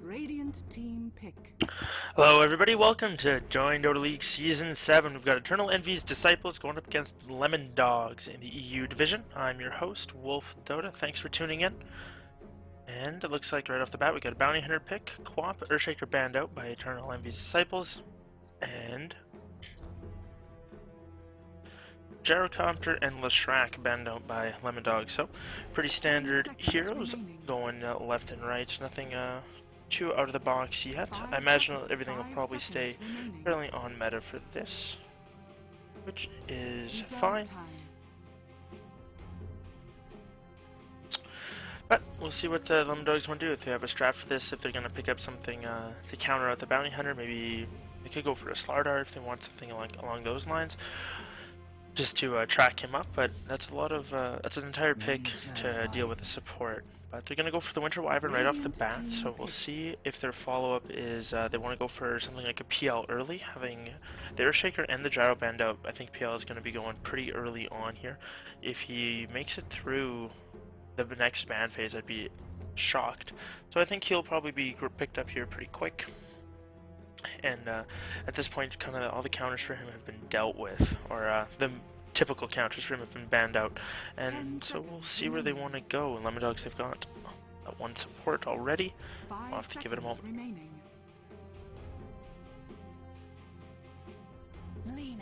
Radiant team pick. Hello everybody, welcome to JoinDota Leauge Season 7. We've got Eternal Envy's Disciples going up against Lemon Dogs in the EU division. I'm your host, Wolf Dota. Thanks for tuning in. And it looks like right off the bat we got a Bounty Hunter pick, Quap, Earthshaker banned out by Eternal Envy's Disciples, and Gyrocopter and Leshrac banned out by Lemon Dogs. So, pretty standard heroes going left and right. Nothing too out of the box yet. I imagine everything will probably stay fairly on meta for this, which is fine. But we'll see what the Lemon Dogs want to do. If they have a strat for this, if they're going to pick up something to counter out the Bounty Hunter, maybe they could go for a Slardar if they want something along those lines, just to track him up. But that's a lot of that's an entire pick to deal with the support. But they're going to go for the Winter Wyvern right off the bat, so we'll see if their follow-up is they want to go for something like a PL early, having the Earthshaker and the Gyro banned out. I think PL is going to be going pretty early on here. If he makes it through the next ban phase, I'd be shocked. So I think he'll probably be picked up here pretty quick. And at this point, kind of all the counters for him have been dealt with, or the typical counters for him have been banned out, and so we'll see where they want to go. And Lemon Dogs, they've got one support already. I'll have to give it a moment. I'm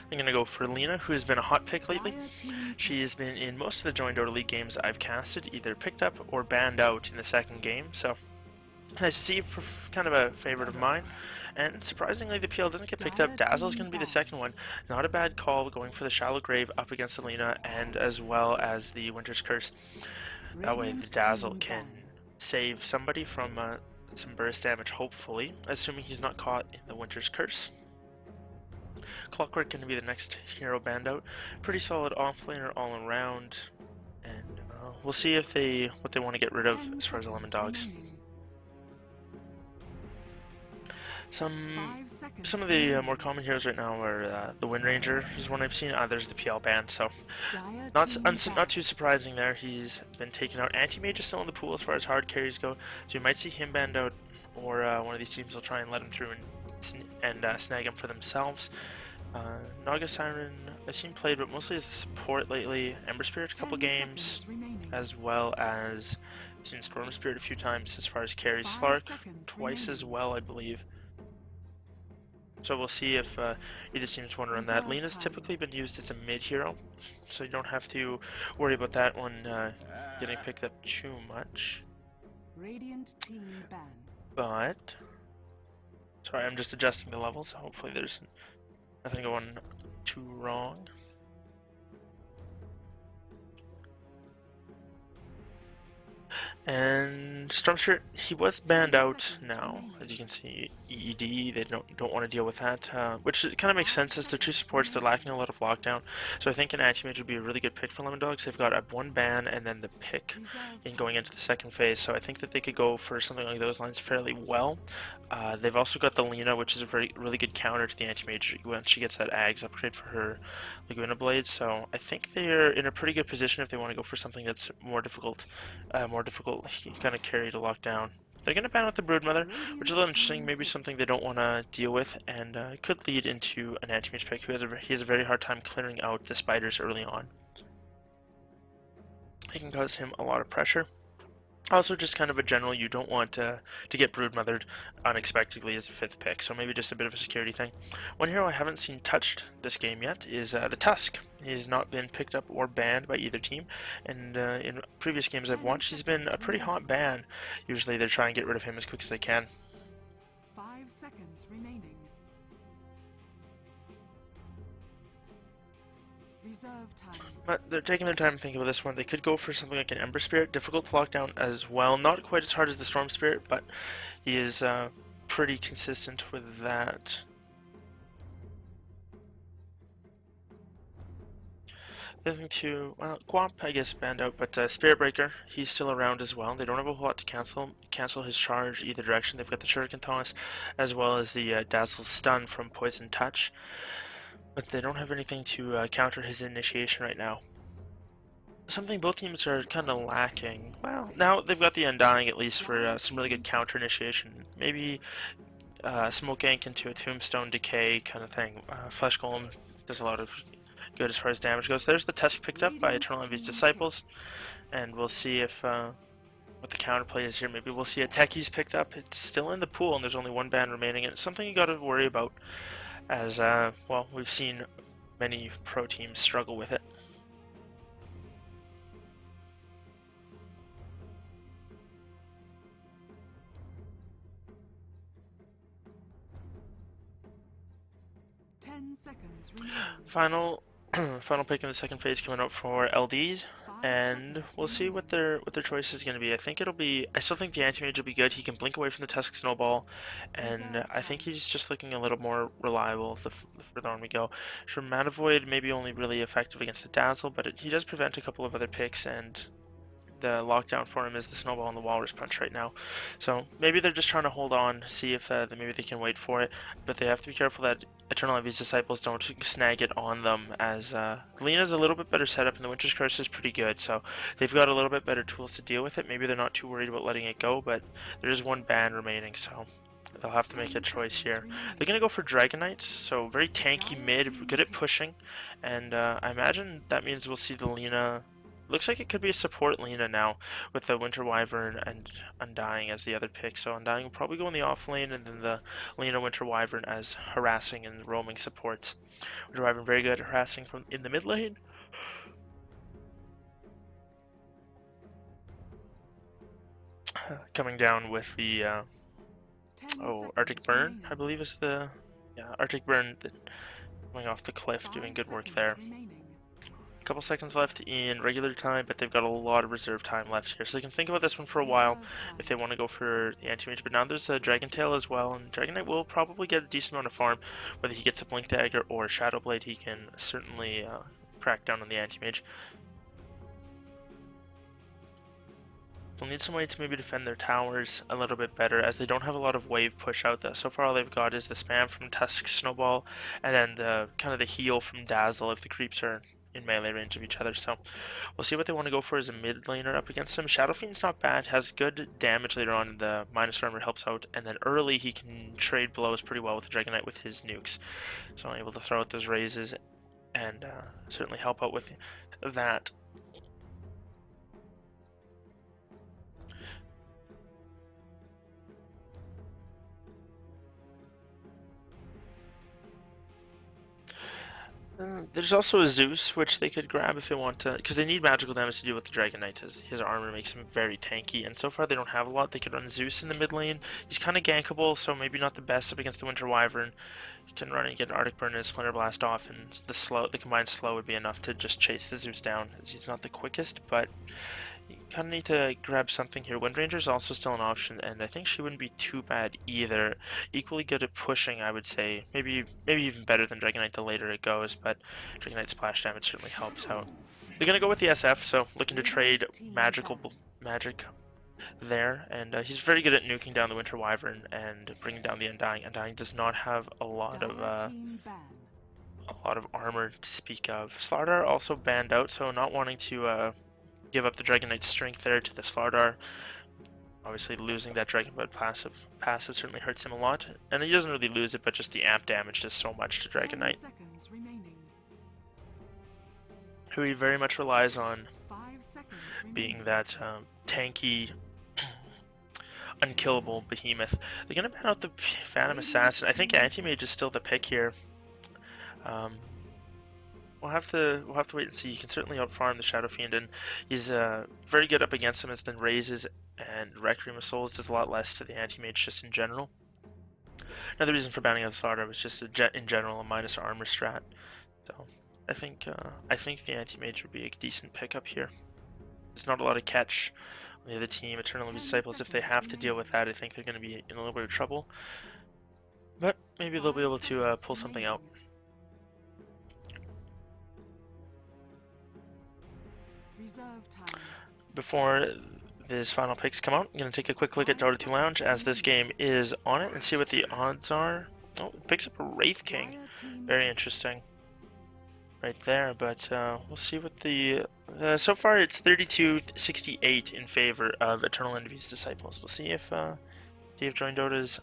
going to go for Lena, who has been a hot pick lately. She has been in most of the JoinDota League games I've casted, either picked up or banned out in the second game, so I see kind of a favorite of mine. And surprisingly, the PL doesn't get picked up. Dazzle's going to be the second one. Not a bad call, going for the Shallow Grave up against Alina, and as well as the Winter's Curse. That way the Dazzle can save somebody from some burst damage, hopefully, assuming he's not caught in the Winter's Curse. Clockwork going to be the next hero banned out. Pretty solid offlaner all around, and we'll see if what they want to get rid of as far as the Lemon Dogs. Some of the more common heroes right now are the Wind Ranger is one I've seen. There's the PL band, so not too surprising there. He's been taken out. Anti-Mage is still in the pool as far as hard carries go, so you might see him banned out, or one of these teams will try and let him through and snag him for themselves. Naga Siren I've seen played, but mostly as a support lately. Ember Spirit a couple games, as well as I've seen Storm Spirit a few times as far as carries. Slark twice as well, I believe. So we'll see if either teams want to run that. Lena's typically been used as a mid hero, so you don't have to worry about that one getting picked up too much. Radiant team ban. But sorry, I'm just adjusting the levels. Hopefully there's nothing going too wrong. And Stormspirit, he was banned out now, as you can see. EED, they don't want to deal with that, which kind of makes sense as they're two supports. They're lacking a lot of lockdown, so I think an Anti-Mage would be a really good pick for Lemon Dogs. They've got a one ban and then the pick in going into the second phase, so I think that they could go for something like those lines fairly well. They've also got the Lena, which is a really good counter to the Anti-Mage when she gets that Ags upgrade for her Laguna Blade, so I think they're in a pretty good position if they want to go for something that's more difficult kind of carry to lock down. They're going to ban out the Broodmother, which is a little interesting, maybe something they don't want to deal with, and could lead into an Anti-Mage pick who has a very hard time clearing out the spiders early on. It can cause him a lot of pressure. Also, just kind of a general, you don't want to get Broodmothered unexpectedly as a fifth pick, so maybe just a bit of a security thing. One hero I haven't seen touched this game yet is the Tusk. He's not been picked up or banned by either team, and in previous games I've watched, he's been a pretty hot ban. Usually they try and get rid of him as quick as they can. 5 seconds remaining. But they're taking their time thinking about this one. They could go for something like an Ember Spirit, difficult to lock down as well. Not quite as hard as the Storm Spirit, but he is pretty consistent with that. Nothing too, well, Quap, I guess, banned out, but Spirit Breaker, he's still around as well. They don't have a whole lot to cancel his charge either direction. They've got the Shuriken Toss, as well as the Dazzle Stun from Poison Touch. But they don't have anything to counter his initiation right now. something both teams are kind of lacking. Well, now they've got the Undying at least for some really good counter initiation. Maybe Smoke Gank into a Tombstone Decay kind of thing. Flesh Golem does a lot of good as far as damage goes. There's the Tusk picked up by Eternal Envy's Disciples, and we'll see if what the counterplay is here. Maybe we'll see a Techie's picked up. It's still in the pool, and there's only one ban remaining, and it's something you got to worry about, as well, we've seen many pro teams struggle with it. Seconds remaining. Final pick in the second phase coming up for LDs, and we'll see what their choice is going to be. I still think the Anti-Mage will be good. He can blink away from the Tusk Snowball, and I think he's just looking a little more reliable the further on we go. Sure, Mana Void may be only really effective against the Dazzle, but he does prevent a couple of other picks, and the lockdown for him is the Snowball and the Walrus Punch right now. So maybe they're just trying to hold on, see if maybe they can wait for it, but they have to be careful that Eternal Envy's Disciples don't snag it on them, as Lena's a little bit better setup and the Winter's Curse is pretty good, so they've got a little bit better tools to deal with it. Maybe they're not too worried about letting it go, but there's one ban remaining, so they'll have to make a choice here. They're going to go for Dragon Knights, so very tanky mid, good at pushing, and I imagine that means we'll see the Lena. Looks like it could be a support Lena now, with the Winter Wyvern and Undying as the other pick. So Undying will probably go in the off lane, and then the Lena Winter Wyvern as harassing and roaming supports. Winter Wyvern very good at harassing from in the mid lane. Coming down with the Arctic Burn, I believe is the Arctic Burn coming off the cliff, doing good work there. A couple seconds left in regular time, but they've got a lot of reserve time left here, so they can think about this one for a while if they want to go for the Anti-Mage. But now there's a Dragon Tail as well, and Dragon Knight will probably get a decent amount of farm. Whether he gets a Blink Dagger or Shadow Blade, he can certainly crack down on the Anti-Mage. They'll need some way to maybe defend their towers a little bit better, as they don't have a lot of wave push out there. So far all they've got is the spam from Tusk Snowball, and then the kind of the heal from Dazzle if the creeps are in melee range of each other. So we'll see what they want to go for as a mid laner up against him. Shadow Fiend's not bad, has good damage later on, the minus armor helps out, and then early he can trade blows pretty well with the Dragon Knight with his nukes. So I'm able to throw out those raises and certainly help out with that. There's also a Zeus, which they could grab if they want to, because they need magical damage to deal with the Dragon Knight, as his armor makes him very tanky, and so far they don't have a lot. They could run Zeus in the mid lane. He's kind of gankable, so maybe not the best up against the Winter Wyvern. You can run and get an Arctic Burn and a Splinter Blast off, and the combined slow would be enough to just chase the Zeus down, as he's not the quickest, but you kind of need to grab something here. Wind Ranger is also still an option, and I think she wouldn't be too bad either. Equally good at pushing, I would say. Maybe even better than Dragon Knight the later it goes, but Dragon Knight splash damage certainly helps out. They're gonna go with the SF, so looking to trade magic there, and he's very good at nuking down the Winter Wyvern and bringing down the Undying. Undying does not have a lot of armor to speak of. Slardar also banned out, so not wanting to give up the Dragon Knight's strength there to the Slardar. Obviously losing that Dragon Blood passive certainly hurts him a lot, and he doesn't really lose it, but just the amp damage does so much to Dragon Knight, who he very much relies on being that tanky, unkillable behemoth. They're gonna ban out the Phantom Assassin. I think Anti-Mage is still the pick here. We'll have to wait and see. You can certainly outfarm the Shadow Fiend, and he's very good up against him, as then raises and Requiem of Souls does a lot less to the Anti-Mage just in general. Another reason for banning out Slardar was just in general a minus armor strat. So I think the Anti-Mage would be a decent pickup here. There's not a lot of catch on the other team. Eternal Disciples, if they have to deal with that, I think they're going to be in a little bit of trouble. But maybe they'll be able to pull something out. Before these final picks come out, I'm going to take a quick look at JoinDota Leauge as this game is on it and see what the odds are. Oh, it picks up a Wraith King. Very interesting right there, but we'll see what the So far, it's 32-68 in favor of Eternal Envy's Disciples. We'll see if JoinDota's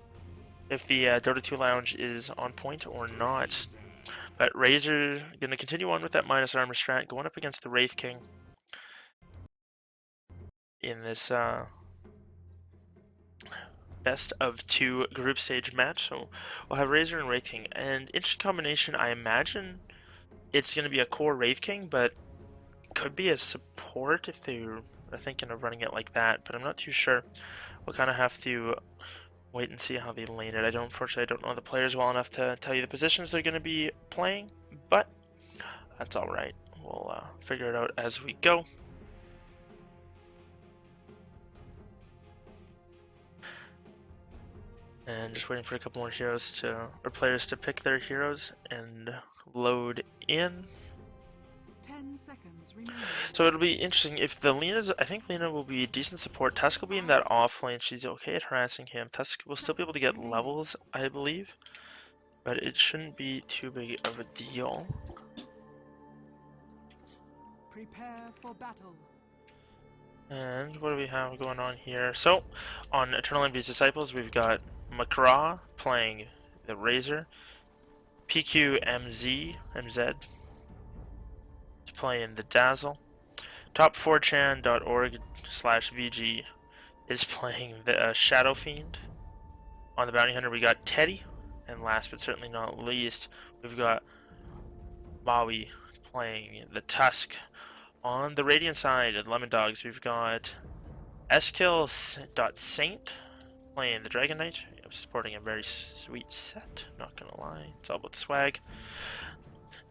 if the Dota 2 Lounge is on point or not. But Razor gonna continue on with that minus armor strat, going up against the Wraith King in this best of 2 group stage match. So we'll have Razor and Wraith King, and interesting combination. I imagine it's gonna be a core Wraith King, but could be a support if they are thinking of running it like that. But I'm not too sure. We'll kind of have to wait and see how they lane it. Unfortunately, I don't know the players well enough to tell you the positions they're going to be playing, but that's all right. We'll figure it out as we go. And just waiting for a couple more players to pick their heroes and load in. 10 seconds remaining. So it'll be interesting if I think Lina will be decent support. Tusk will be in that off lane. She's okay at harassing him. Tusk will still be able to get levels, I believe, but it shouldn't be too big of a deal. Prepare for battle. And what do we have going on here? So, on Eternal Envy's Disciples, we've got McGraw playing the Razor. PQMZ, MZ, is playing the Dazzle. Top4chan.org/VG is playing the Shadow Fiend. On the Bounty Hunter, we got Teddy. And last but certainly not least, we've got Maui playing the Tusk. On the Radiant side at Lemon Dogs, we've got Skill.Saint playing the Dragon Knight. I'm supporting a very sweet set, not gonna lie. It's all about the swag.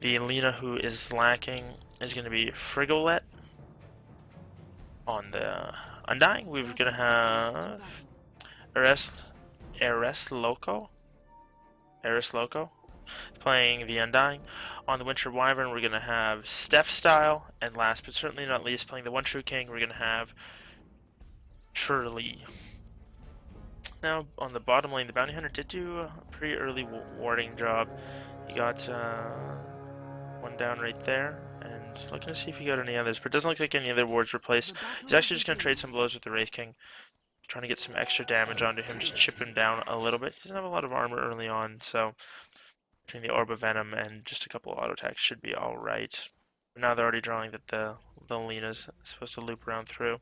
The Lina who is lacking is gonna be Frigolet. On the Undying, we're gonna have Eres Loco playing the Undying. On the Winter Wyvern, we're going to have Steph Style. And last but certainly not least, playing the One True King, we're going to have Shirley. Now, on the bottom lane, the Bounty Hunter did do a pretty early warding job. He got one down right there. And looking to see if he got any others. But it doesn't look like any other wards were placed. He's actually just going to trade some blows with the Wraith King. Trying to get some extra damage onto him to chip him down a little bit. He doesn't have a lot of armor early on, so between the Orb of Venom and just a couple of auto attacks should be alright. Now they're already drawing that the Lina's supposed to loop around through.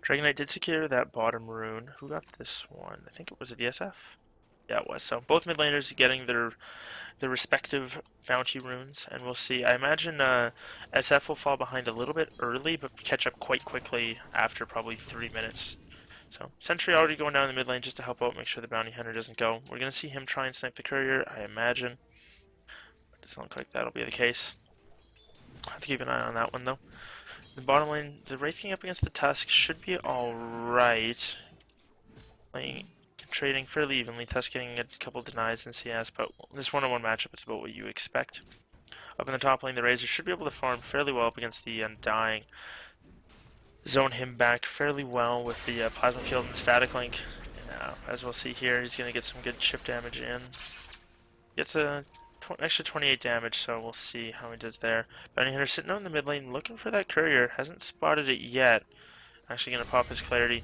Dragon Knight did secure that bottom rune. Who got this one? I think it was the SF? Yeah, it was. So both mid laners getting their respective bounty runes, and we'll see. I imagine SF will fall behind a little bit early, but catch up quite quickly after probably 3 minutes. So, Sentry already going down the mid lane just to help out, make sure the Bounty Hunter doesn't go. We're going to see him try and snipe the Courier, I imagine. It doesn't look like that'll be the case. I'll have to keep an eye on that one, though. The bottom lane, the Wraith King up against the Tusk should be alright. Trading fairly evenly, Tusk getting a couple denies in CS, but this one-on-one matchup is about what you expect. Up in the top lane, the Razor should be able to farm fairly well up against the Undying. Zone him back fairly well with the Plasma Field and Static Link. As we'll see here, he's going to get some good chip damage in. Gets an extra 28 damage, so we'll see how he does there. Bounty Hunter sitting out in the mid lane looking for that Courier. Hasn't spotted it yet. Actually going to pop his Clarity.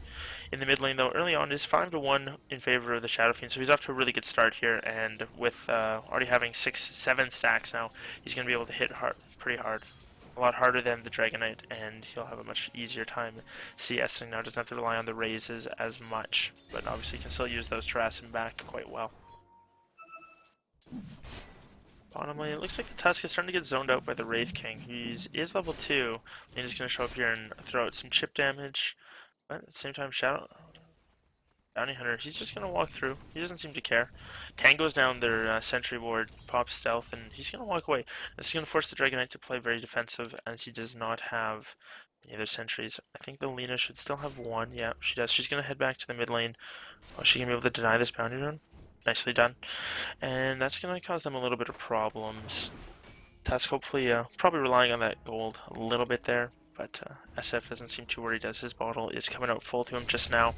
In the mid lane, though, early on, is 5-1 in favor of the Shadow Fiend, so he's off to a really good start here. And with already having 6-7 stacks now, he's going to be able to hit pretty hard. A lot harder than the Dragon Knight, and he'll have a much easier time CSing now. Doesn't have to rely on the raises as much, but obviously can still use those to harass him back quite well. Bottom lane, it looks like the Tusk is starting to get zoned out by the Wraith King. He is level 2, and he's going to show up here and throw out some chip damage, but at the same time, Bounty Hunter, he's just going to walk through. He doesn't seem to care. Tango's down their sentry ward, pops stealth, and he's going to walk away. This is going to force the Dragon Knight to play very defensive, as he does not have any other sentries. I think the Lina should still have one. Yeah, she does. She's going to head back to the mid lane. Oh, she going to be able to deny this bounty run? Nicely done. And that's going to cause them a little bit of problems. Tusk hopefully probably relying on that gold a little bit there, but SF doesn't seem too worried as his bottle is coming out full to him just now.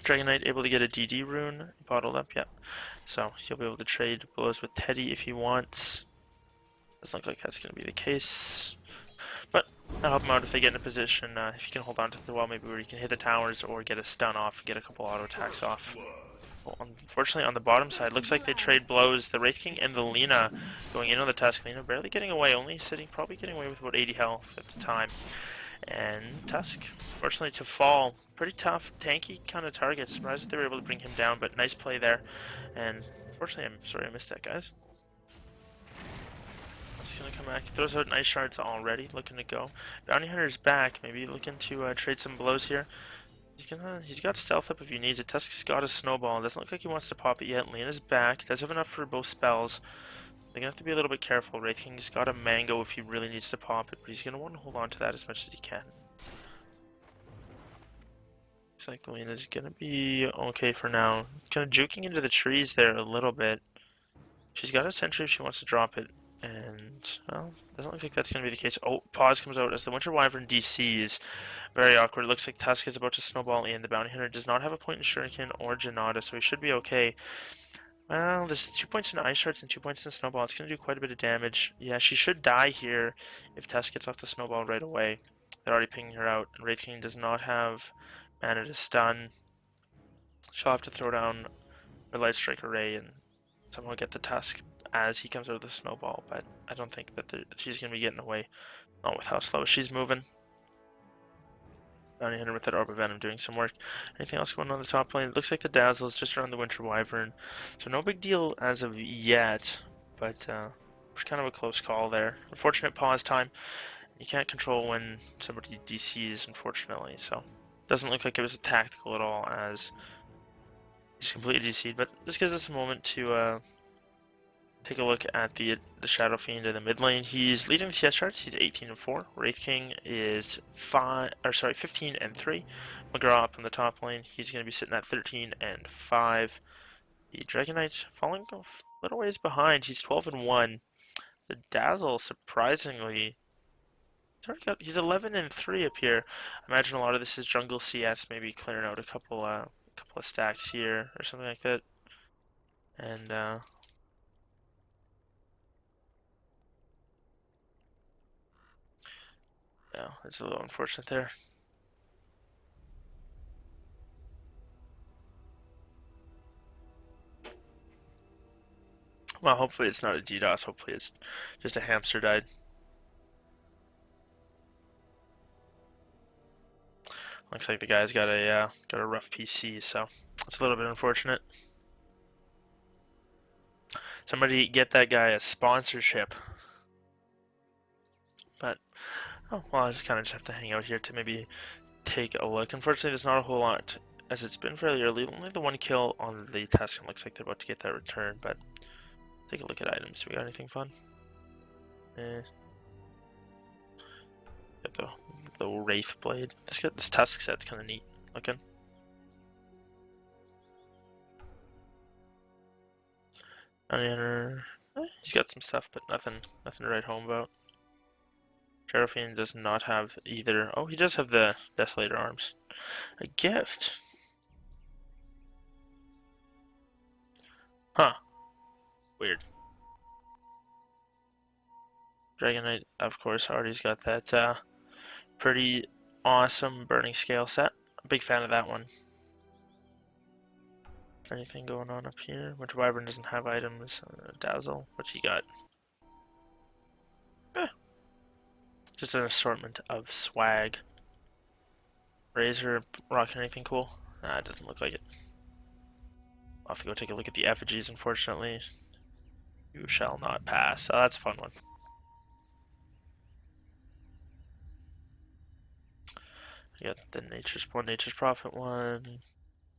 Dragon Knight able to get a DD rune bottled up, yeah. So he'll be able to trade blows with Teddy if he wants. Doesn't look like that's going to be the case. But I'll help him out if they get in a position, if you can hold on to the wall, maybe where you can hit the towers or get a stun off, get a couple auto attacks off. Well, unfortunately, on the bottom side, looks like they trade blows. The Wraith King and the Lina going in on the Tusk. Lina barely getting away, only sitting, probably getting away with about 80 health at the time. And Tusk, fortunately to fall, pretty tough, tanky kind of target. Surprised that they were able to bring him down, but nice play there. And unfortunately, I'm sorry I missed that, guys. He's gonna come back. Throws out nice shards already, looking to go. Bounty Hunter's back, maybe looking to trade some blows here. He's got stealth up if he needs it. Tusk's got a snowball. Doesn't look like he wants to pop it yet. Lena's back. Does have enough for both spells. They're gonna have to be a little bit careful. Wraith King's got a mango if he really needs to pop it, but he's gonna want to hold on to that as much as he can. Looks like Lena's gonna be okay for now. Kind of juking into the trees there a little bit. She's got a sentry if she wants to drop it. And, well, doesn't look like that's going to be the case. Oh, pause comes out as the Winter Wyvern DCs. Very awkward. Looks like Tusk is about to snowball in. The Bounty Hunter does not have a point in Shuriken or Janata, so he should be okay. Well, there's 2 points in Ice Shards and 2 points in Snowball. It's going to do quite a bit of damage. Yeah, she should die here if Tusk gets off the Snowball right away. They're already pinging her out. And Wraith King does not have mana to stun. She'll have to throw down her Light Strike Array and somehow get the Tusk as he comes out of the snowball, but I don't think that she's going to be getting away. Not with how slow she's moving. Bounty Hunter with that Orb of Venom doing some work. Anything else going on the top lane? It looks like the Dazzle is just around the Winter Wyvern. So no big deal as of yet, but it's kind of a close call there. Unfortunate pause time. You can't control when somebody DCs, unfortunately, so doesn't look like it was tactical at all as he's completely DC'd, but this gives us a moment to take a look at the Shadow Fiend in the mid lane. He's leading the CS charts. He's 18-4. Wraith King is 15-3. McGraw up in the top lane. He's going to be sitting at 13-5. The Dragon Knight falling a little ways behind. He's 12-1. The Dazzle, surprisingly, he's 11-3 up here. I imagine a lot of this is jungle CS, maybe clearing out a couple of stacks here or something like that. And yeah, it's a little unfortunate there. Well, hopefully it's not a DDoS. Hopefully it's just a hamster died. Looks like the guy's got a rough PC, so it's a little bit unfortunate. Somebody get that guy a sponsorship. But oh well, I just kind of have to hang out here to maybe take a look. Unfortunately, there's not a whole lot as it's been fairly early. Only the one kill on the Tusken. Looks like they're about to get that return, but take a look at items. We got anything fun? Got the Wraith Blade. This Tusk set's kind of neat looking. He's got some stuff, but nothing to write home about. Shadow Fiend does not have either. Oh, he does have the Desolator Arms. A gift. Huh. Weird. Dragon Knight, of course, already's got that pretty awesome Burning Scale set. A big fan of that one. Anything going on up here? Winter Wyvern doesn't have items. Dazzle, what's he got? Just an assortment of swag. Razor rocking anything cool? Nah, it doesn't look like it. I'll have to go take a look at the effigies, unfortunately. You shall not pass. Oh, that's a fun one. You got the Nature's Prophet one.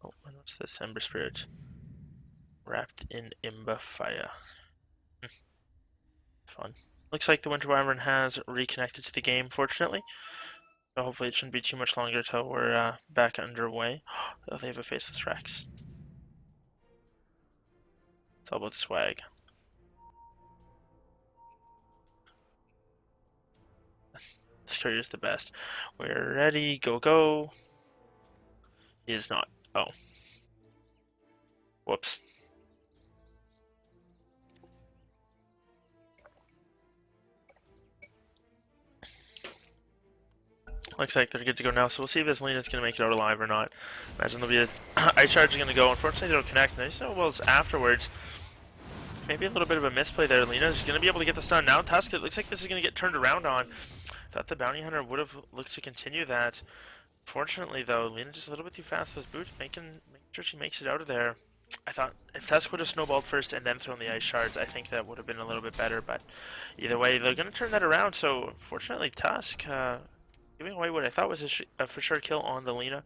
Oh, what's this? Ember Spirit. Wrapped in Imba Fire. Fun. Looks like the Winter Wyvern has reconnected to the game, fortunately. So hopefully it shouldn't be too much longer till we're back underway. Oh, they have a Faceless Rex. It's all about the swag. This courier is the best. We're ready. Go, go. He is not. Oh. Whoops. Looks like they're good to go now, so we'll see if this Lena's going to make it out alive or not. Imagine there'll be a ice charge going to go. Unfortunately, they don't connect. And I just know well it's afterwards. Maybe a little bit of a misplay there. Lena's going to be able to get the stun. Now Tusk, it looks like this is going to get turned around on. Thought the Bounty Hunter would have looked to continue that. Fortunately, though, Lena just a little bit too fast with those boots, making sure she makes it out of there. I thought if Tusk would have snowballed first and then thrown the ice shards, I think that would have been a little bit better. But either way, they're going to turn that around. So fortunately, Tusk giving away what I thought was a for sure kill on the Lena.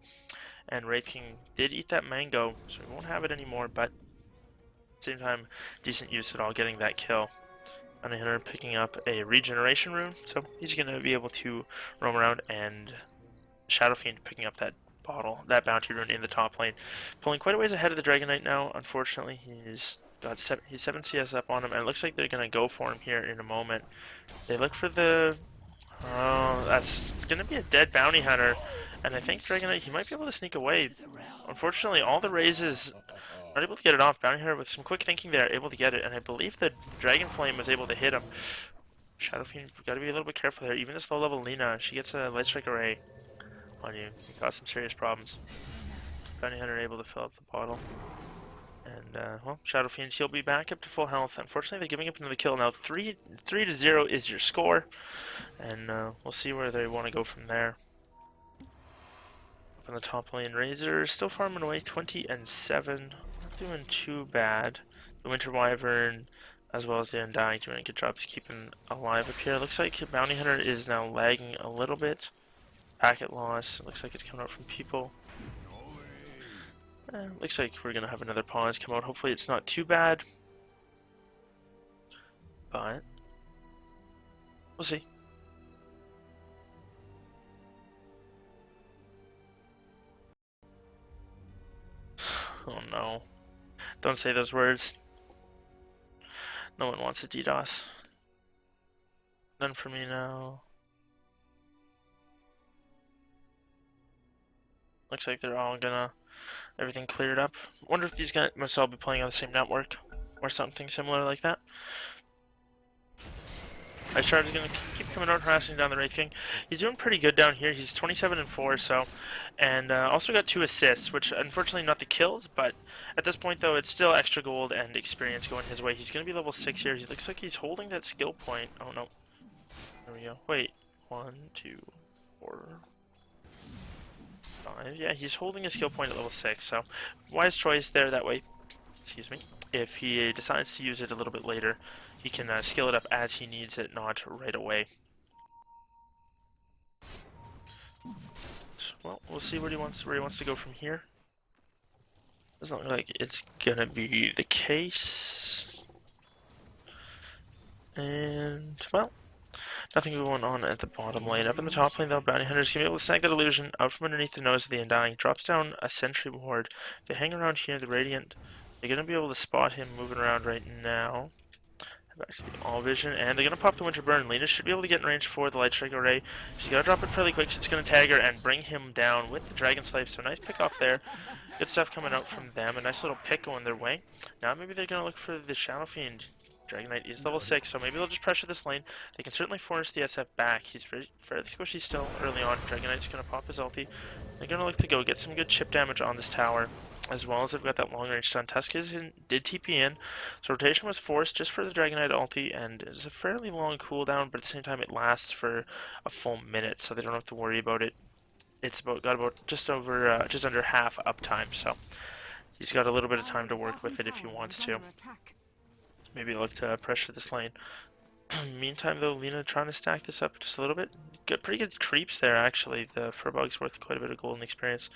And Wraith King did eat that mango, so we won't have it anymore. But at the same time, decent use at all getting that kill. Bounty Hunter picking up a regeneration rune, so he's going to be able to roam around, and Shadow Fiend picking up that bounty rune in the top lane. Pulling quite a ways ahead of the Dragon Knight now. Unfortunately, he's 7 CS up on him, and it looks like they're going to go for him here in a moment. They look for the... Oh, that's going to be a dead Bounty Hunter, and I think Dragon Knight, he might be able to sneak away. Unfortunately, all the raises not able to get it off. Bounty Hunter, with some quick thinking there, able to get it, and I believe the Dragon Flame was able to hit him. Shadow Fiend, got to be a little bit careful there. Even this low-level Lina, she gets a Light Strike Array on you. It caused some serious problems. Bounty Hunter able to fill up the bottle. And, well, Shadow Fiend, she'll be back up to full health. Unfortunately, they're giving up another kill. Now, 3-0 is your score. And we'll see where they want to go from there. Up in the top lane, Razor still farming away, 20-7. Not doing too bad. The Winter Wyvern, as well as the Undying, doing a good job of keeping alive up here. Looks like Bounty Hunter is now lagging a little bit. Packet loss. Looks like it's coming out from people. Looks like we're going to have another pause come out. Hopefully it's not too bad. But we'll see. Oh no. Don't say those words. No one wants a DDoS. None for me now. Looks like they're all gonna... Everything cleared up. Wonder if these guys must all be playing on the same network. Or something similar like that. I started gonna keep coming out harassing down the Wraith King. He's doing pretty good down here. He's 27-4, so, and also got 2 assists, which unfortunately not the kills, but at this point though, it's still extra gold and experience going his way. He's gonna be level 6 here. He looks like he's holding that skill point. Oh no, there we go. Wait, 1, 2, 4, 5. Yeah, he's holding a skill point at level 6, so wise choice there. That way, excuse me. If he decides to use it a little bit later, he can skill it up as he needs it, not right away. Well, we'll see where he wants to go from here. Doesn't look like it's gonna be the case. And well, nothing going on at the bottom lane. Up in the top lane though, Bounty Hunter's gonna be able to snag that illusion out from underneath the nose of the Undying. Drops down a sentry ward. If they hang around here, the Radiant, they're gonna be able to spot him moving around right now. Back to the all vision, and they're gonna pop the Winter Burn. Lena should be able to get in range for the Light Strike Array. She's gotta drop it fairly quick. She's gonna tag her and bring him down with the Dragon Slave. So nice pick off there. Good stuff coming out from them. A nice little pick going their way. Now maybe they're gonna look for the Shadow Fiend. Dragon Knight is level 6, so maybe they'll just pressure this lane. They can certainly force the SF back. He's fairly squishy still early on. Dragon Knight's gonna pop his ulti. They're gonna look to go get some good chip damage on this tower, as well as they've got that long range stun. Tusk did TP in, so rotation was forced just for the Dragon Knight ulti, and it's a fairly long cooldown, but at the same time it lasts for a full minute, so they don't have to worry about it. It's got just under half uptime, so he's got a little bit of time to work with it if he wants to. Maybe look to pressure this lane. Meantime, though, Lena trying to stack this up just a little bit. Pretty good creeps there, actually. The Furbug's worth quite a bit of golden experience.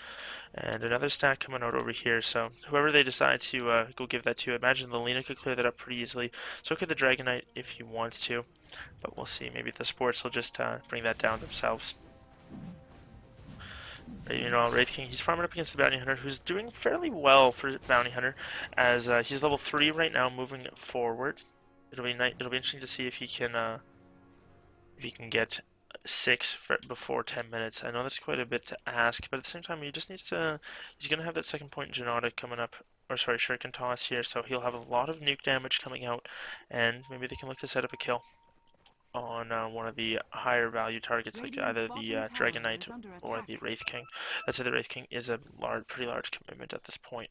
And another stack coming out over here. So whoever they decide to go give that to, I imagine the Lena could clear that up pretty easily. So could the Dragon Knight if he wants to. But we'll see. Maybe the sports will just bring that down themselves. You know, Wraith King, he's farming up against the Bounty Hunter, who's doing fairly well for Bounty Hunter, as he's level 3 right now, moving forward. It'll be interesting to see if he can get 6 before 10 minutes. I know that's quite a bit to ask, but at the same time, he just needs to. He's gonna have that second point in Janata coming up, or sorry, Shuriken Toss here, so he'll have a lot of nuke damage coming out, and maybe they can look to set up a kill. on one of the higher value targets, like either the Dragon Knight or the Wraith King. I'd say the Wraith King is a pretty large commitment at this point.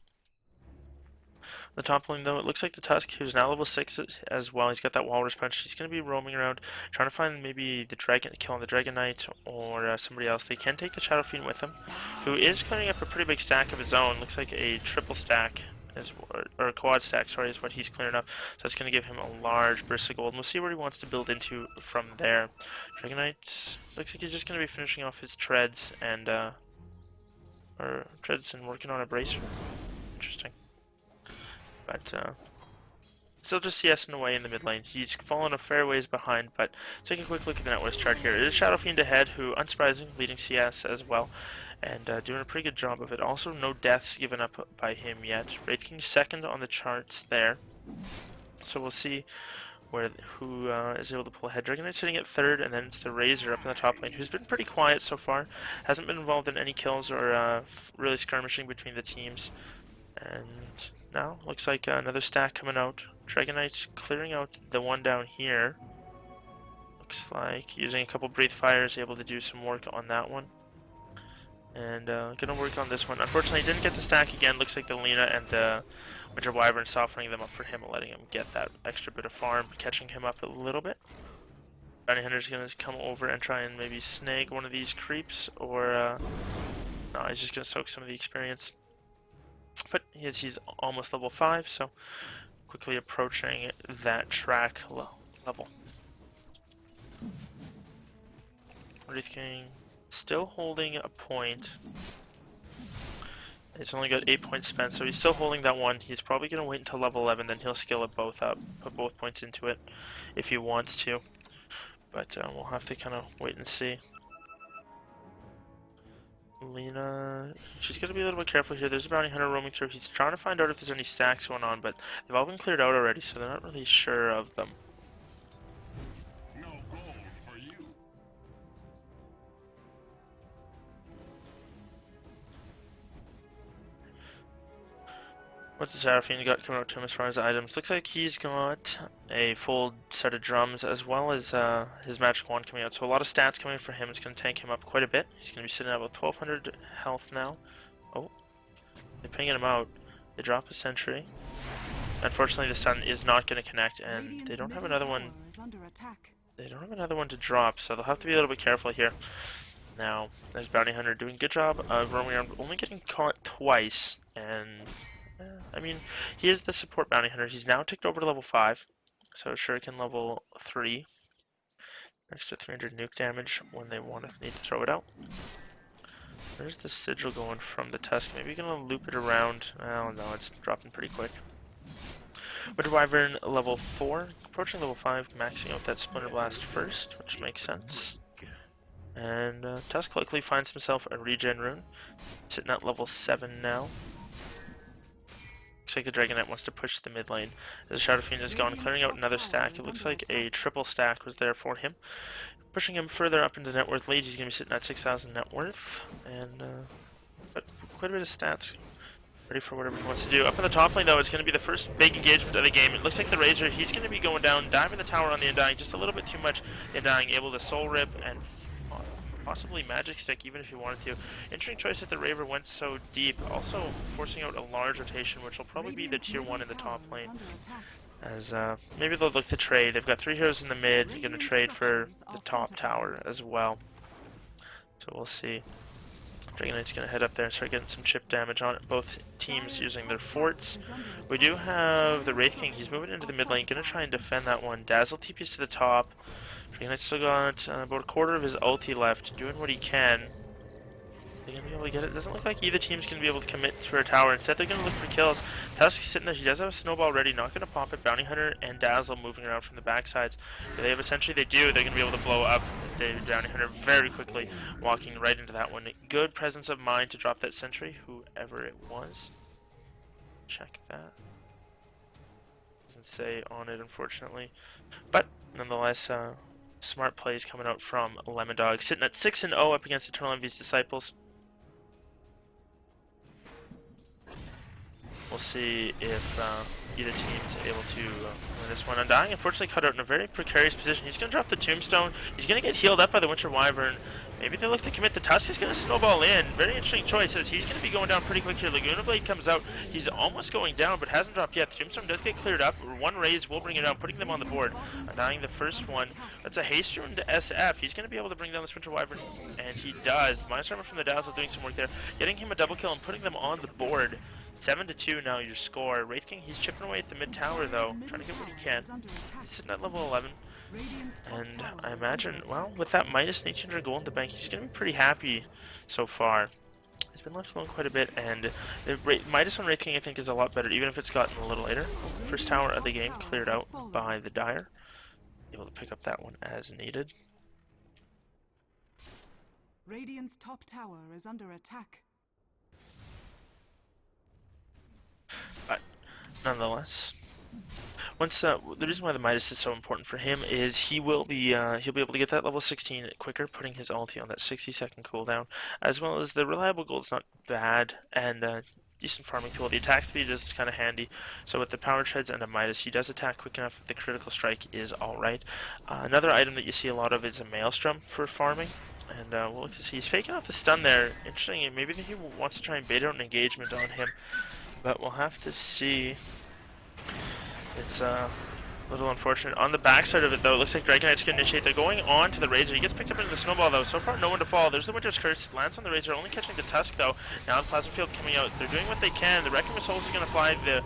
The top lane, though, it looks like the Tusk, who's now level 6 as well. He's got that Walrus Punch. He's going to be roaming around, trying to find maybe the kill on the Dragon Knight or somebody else. They can take the Shadow Fiend with him, who is clearing up a pretty big stack of his own. Looks like a triple stack, or a quad stack, sorry, is what he's clearing up. So that's going to give him a large burst of gold. And we'll see where he wants to build into from there. Dragon Knight looks like he's just going to be finishing off his treads and working on a bracer. Interesting. But still just CSing away in the mid lane. He's fallen a fair ways behind, but let's take a quick look at the net worth chart here. It is Shadow Fiend ahead, who, unsurprising, leading CS as well, and doing a pretty good job of it. Also, no deaths given up by him yet. Wraith King second on the charts there. So we'll see who is able to pull ahead. Dragon Knight sitting at third, and then it's the Razor up in the top lane, who's been pretty quiet so far. Hasn't been involved in any kills or really skirmishing between the teams. And now looks like another stack coming out. Dragon Knight's clearing out the one down here. Looks like using a couple Breathe Fires, able to do some work on that one. And gonna work on this one. Unfortunately, didn't get the stack again. Looks like the Lina and the Winter Wyvern softening them up for him, letting him get that extra bit of farm, catching him up a little bit. Bounty Hunter's gonna come over and try and maybe snag one of these creeps, or no, he's just gonna soak some of the experience. But he's almost level 5, so quickly approaching that track level. Wraith King still holding a point. He's only got 8 points spent, so he's still holding that one. He's probably going to wait until level 11, then he'll skill it both up, put both points into it if he wants to. But we'll have to kind of wait and see. Lina, she's going to be a little bit careful here. There's a Bounty Hunter roaming through. He's trying to find out if there's any stacks going on, but they've all been cleared out already, so they're not really sure of them. No gold for you. What's the Seraphine got coming out to him as far as items? Looks like he's got a full set of drums as well as his magic wand coming out. So a lot of stats coming for him. It's going to tank him up quite a bit. He's going to be sitting at about 1200 health now. Oh, they're pinging him out. They drop a sentry. Unfortunately, the sun is not going to connect, and they don't have another one. They don't have another one to drop, so they'll have to be a little bit careful here. Now, there's Bounty Hunter doing a good job of roaming around, only getting caught twice, and I mean, he is the support Bounty Hunter. He's now ticked over to level 5, so Shuriken level 3. Extra 300 nuke damage when they need to throw it out. Where's the sigil going from the Tusk? Maybe you're gonna loop it around. Oh no, it's dropping pretty quick. Winter Wyvern level 4, approaching level 5, maxing out that Splinter Blast first, which makes sense. And Tusk quickly finds himself a regen rune, sitting at level 7 now. Looks like the Dragon Knight wants to push the mid lane. The Shadow Fiend is gone, clearing out another stack. It looks like a triple stack was there for him. Pushing him further up into net worth lead. He's going to be sitting at 6,000 net worth. And but quite a bit of stats. Ready for whatever he wants to do. Up in the top lane, though, it's going to be the first big engagement of the game. It looks like the Razor, he's going to be going down, diving the tower on the Undying, just a little bit too much Undying, able to soul rip and possibly magic stick even if he wanted to. Interesting choice that the Raver went so deep, also forcing out a large rotation, which will probably be the tier 1 in the top lane. As maybe they'll look to trade. They've got 3 heroes in the mid, they're going to trade for the top tower as well. So we'll see. Dragon Knight's going to head up there and start getting some chip damage on it. Both teams using their forts. We do have the Wraith King. He's moving into the mid lane, going to try and defend that one. Dazzle TP's to the top. Dragon Knight's still got about a quarter of his ulti left, doing what he can. They're going to be able to get it. Doesn't look like either team's going to be able to commit for a tower. Instead, they're going to look for kills. Tusk's sitting there. He does have a snowball ready. Not going to pop it. Bounty Hunter and Dazzle moving around from the backsides. They have essentially, they do. They're going to be able to blow up the Bounty Hunter very quickly, walking right into that one. Good presence of mind to drop that sentry, whoever it was. Check that. Doesn't say on it, unfortunately. But nonetheless, smart plays coming out from Lemon Dog, sitting at 6-0 up against Eternal Envy's Disciples. We'll see if either team is able to win this one. Undying, unfortunately, cut out in a very precarious position. He's going to drop the Tombstone. He's going to get healed up by the Winter Wyvern. Maybe they look to commit. The Tusk is going to snowball in. Very interesting choice, as he's going to be going down pretty quick here. Laguna Blade comes out. He's almost going down, but hasn't dropped yet. The Tombstone does get cleared up. One raise will bring it down, putting them on the board. Undying the first one. That's a haste rune to SF. He's going to be able to bring down this Winter Wyvern, and he does. Minus armor from the Dazzle doing some work there. Getting him a double kill and putting them on the board. 7-2 now your score. Wraith King, he's chipping away at the mid tower though, trying to get what he can. He's sitting at level 11. And I imagine, well, with that minus 1800 gold in the bank, he's going to be pretty happy so far. He's been left alone quite a bit, and the Midas on Wraith King I think is a lot better, even if it's gotten a little later. First tower of the game cleared out by the Dire. Able to pick up that one as needed. Radiant's top tower is under attack. But nonetheless, once the reason why the Midas is so important for him is he'll be able to get that level 16 quicker, putting his ulti on that 60-second cooldown, as well as the reliable gold is not bad and decent farming tool. The attack speed is kind of handy. So with the power treads and a Midas, he does attack quick enough. The critical strike is all right. Another item that you see a lot of is a Maelstrom for farming. And we'll look to see. He's faking off the stun there. Interesting. Maybe he wants to try and bait out an engagement on him. But we'll have to see. It's a little unfortunate. On the backside of it, though, it looks like Dragon Knight's going to initiate. They're going on to the Razor. He gets picked up into the Snowball, though. So far, no one to fall. There's the Winter's Curse. Lands on the Razor, only catching the Tusk, though. Now the Plasma Field coming out. They're doing what they can. The Wrecking Souls is going to fly. The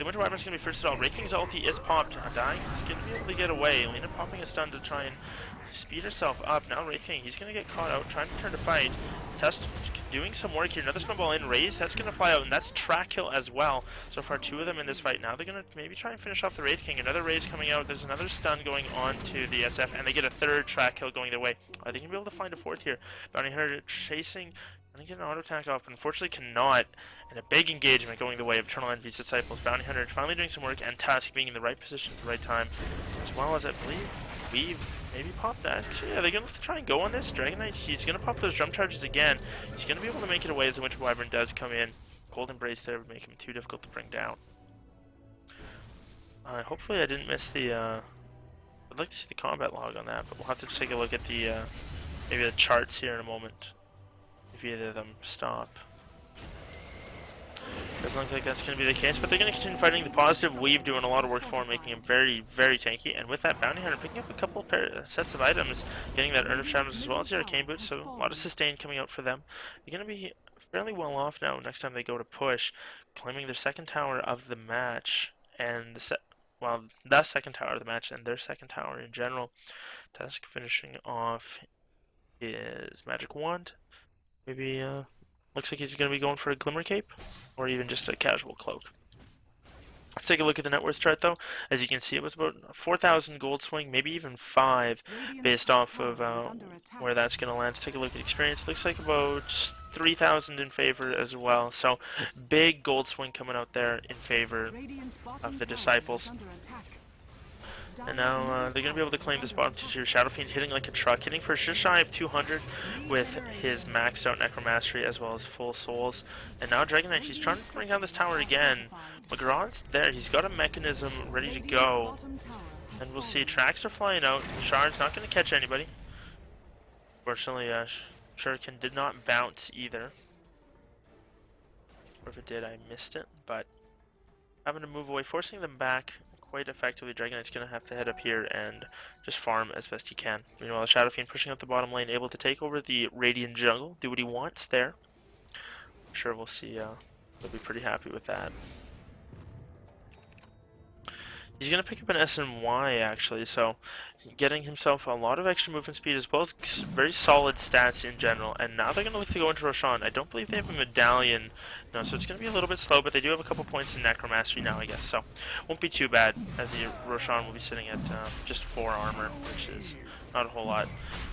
Winter Wyvern's going to be first at all. Wraith King's ulti is popped. Undying is going to be able to get away. Lena popping a stun to try and speed herself up. Now Wraith King, he's going to get caught out, trying to turn to fight. Tusk doing some work here. Another snowball in. Raze, that's going to fly out, and that's track kill as well. So far, 2 of them in this fight. Now they're going to maybe try and finish off the Wraith King. Another Raze coming out. There's another stun going on to the SF, and they get a 3rd track kill going their way. Are they going to be able to find a 4th here? Bounty Hunter chasing, trying to get an auto attack off, but unfortunately cannot. And a big engagement going the way of Eternal Envy's Disciples. Bounty Hunter finally doing some work, and Tusk being in the right position at the right time, as well as I believe Weave maybe pop that. Actually, yeah, they're going to have to try and go on this. Dragon Knight, he's going to pop those jump charges again. He's going to be able to make it away as the Winter Wyvern does come in. Cold Embrace there would make him too difficult to bring down. Hopefully I didn't miss the, I'd like to see the combat log on that, but we'll have to take a look at the, maybe the charts here in a moment. If either of them stop. Doesn't look like that's going to be the case, but they're going to continue fighting. The positive Weave doing a lot of work for him, making him very, very tanky. And with that, Bounty Hunter picking up a couple of sets of items, getting that Urn of Shadows as well as the Arcane Boots, so a lot of sustain coming out for them. They're going to be fairly well off now next time they go to push, claiming their 2nd tower of the match, and the second tower of the match, and their 2nd tower in general. Tusk finishing off his Magic Wand. Maybe, looks like he's going to be going for a Glimmer Cape, or even just a casual cloak. Let's take a look at the net worth chart, though. As you can see, it was about a 4,000 gold swing, maybe even 5, based off of where that's going to land. Let's take a look at experience. Looks like about 3,000 in favor as well. So, big gold swing coming out there in favor of the Disciples. And now they're going to be able to claim this bottom tier. Shadow Fiend hitting like a truck, hitting for just shy of 200 with his maxed out Necromastery as well as full souls. And now Dragon Knight, he's trying to bring down this tower again. McGraw's there, he's got a mechanism ready to go. And we'll see, tracks are flying out. Shard's not going to catch anybody. Fortunately, Shuriken did not bounce either. Or if it did, I missed it. But having to move away, forcing them back quite effectively. Dragon Knight's going to have to head up here and just farm as best he can. Meanwhile, the Shadow Fiend pushing up the bottom lane, able to take over the Radiant jungle, do what he wants there. I'm sure we'll see, they'll be pretty happy with that. He's going to pick up an S and Y, actually, so getting himself a lot of extra movement speed as well as very solid stats in general. And now they're going to look to go into Roshan. I don't believe they have a medallion, no, so it's going to be a little bit slow, but they do have a couple points in Necromastery now, I guess. So won't be too bad, as the Roshan will be sitting at just 4 armor, which is not a whole lot.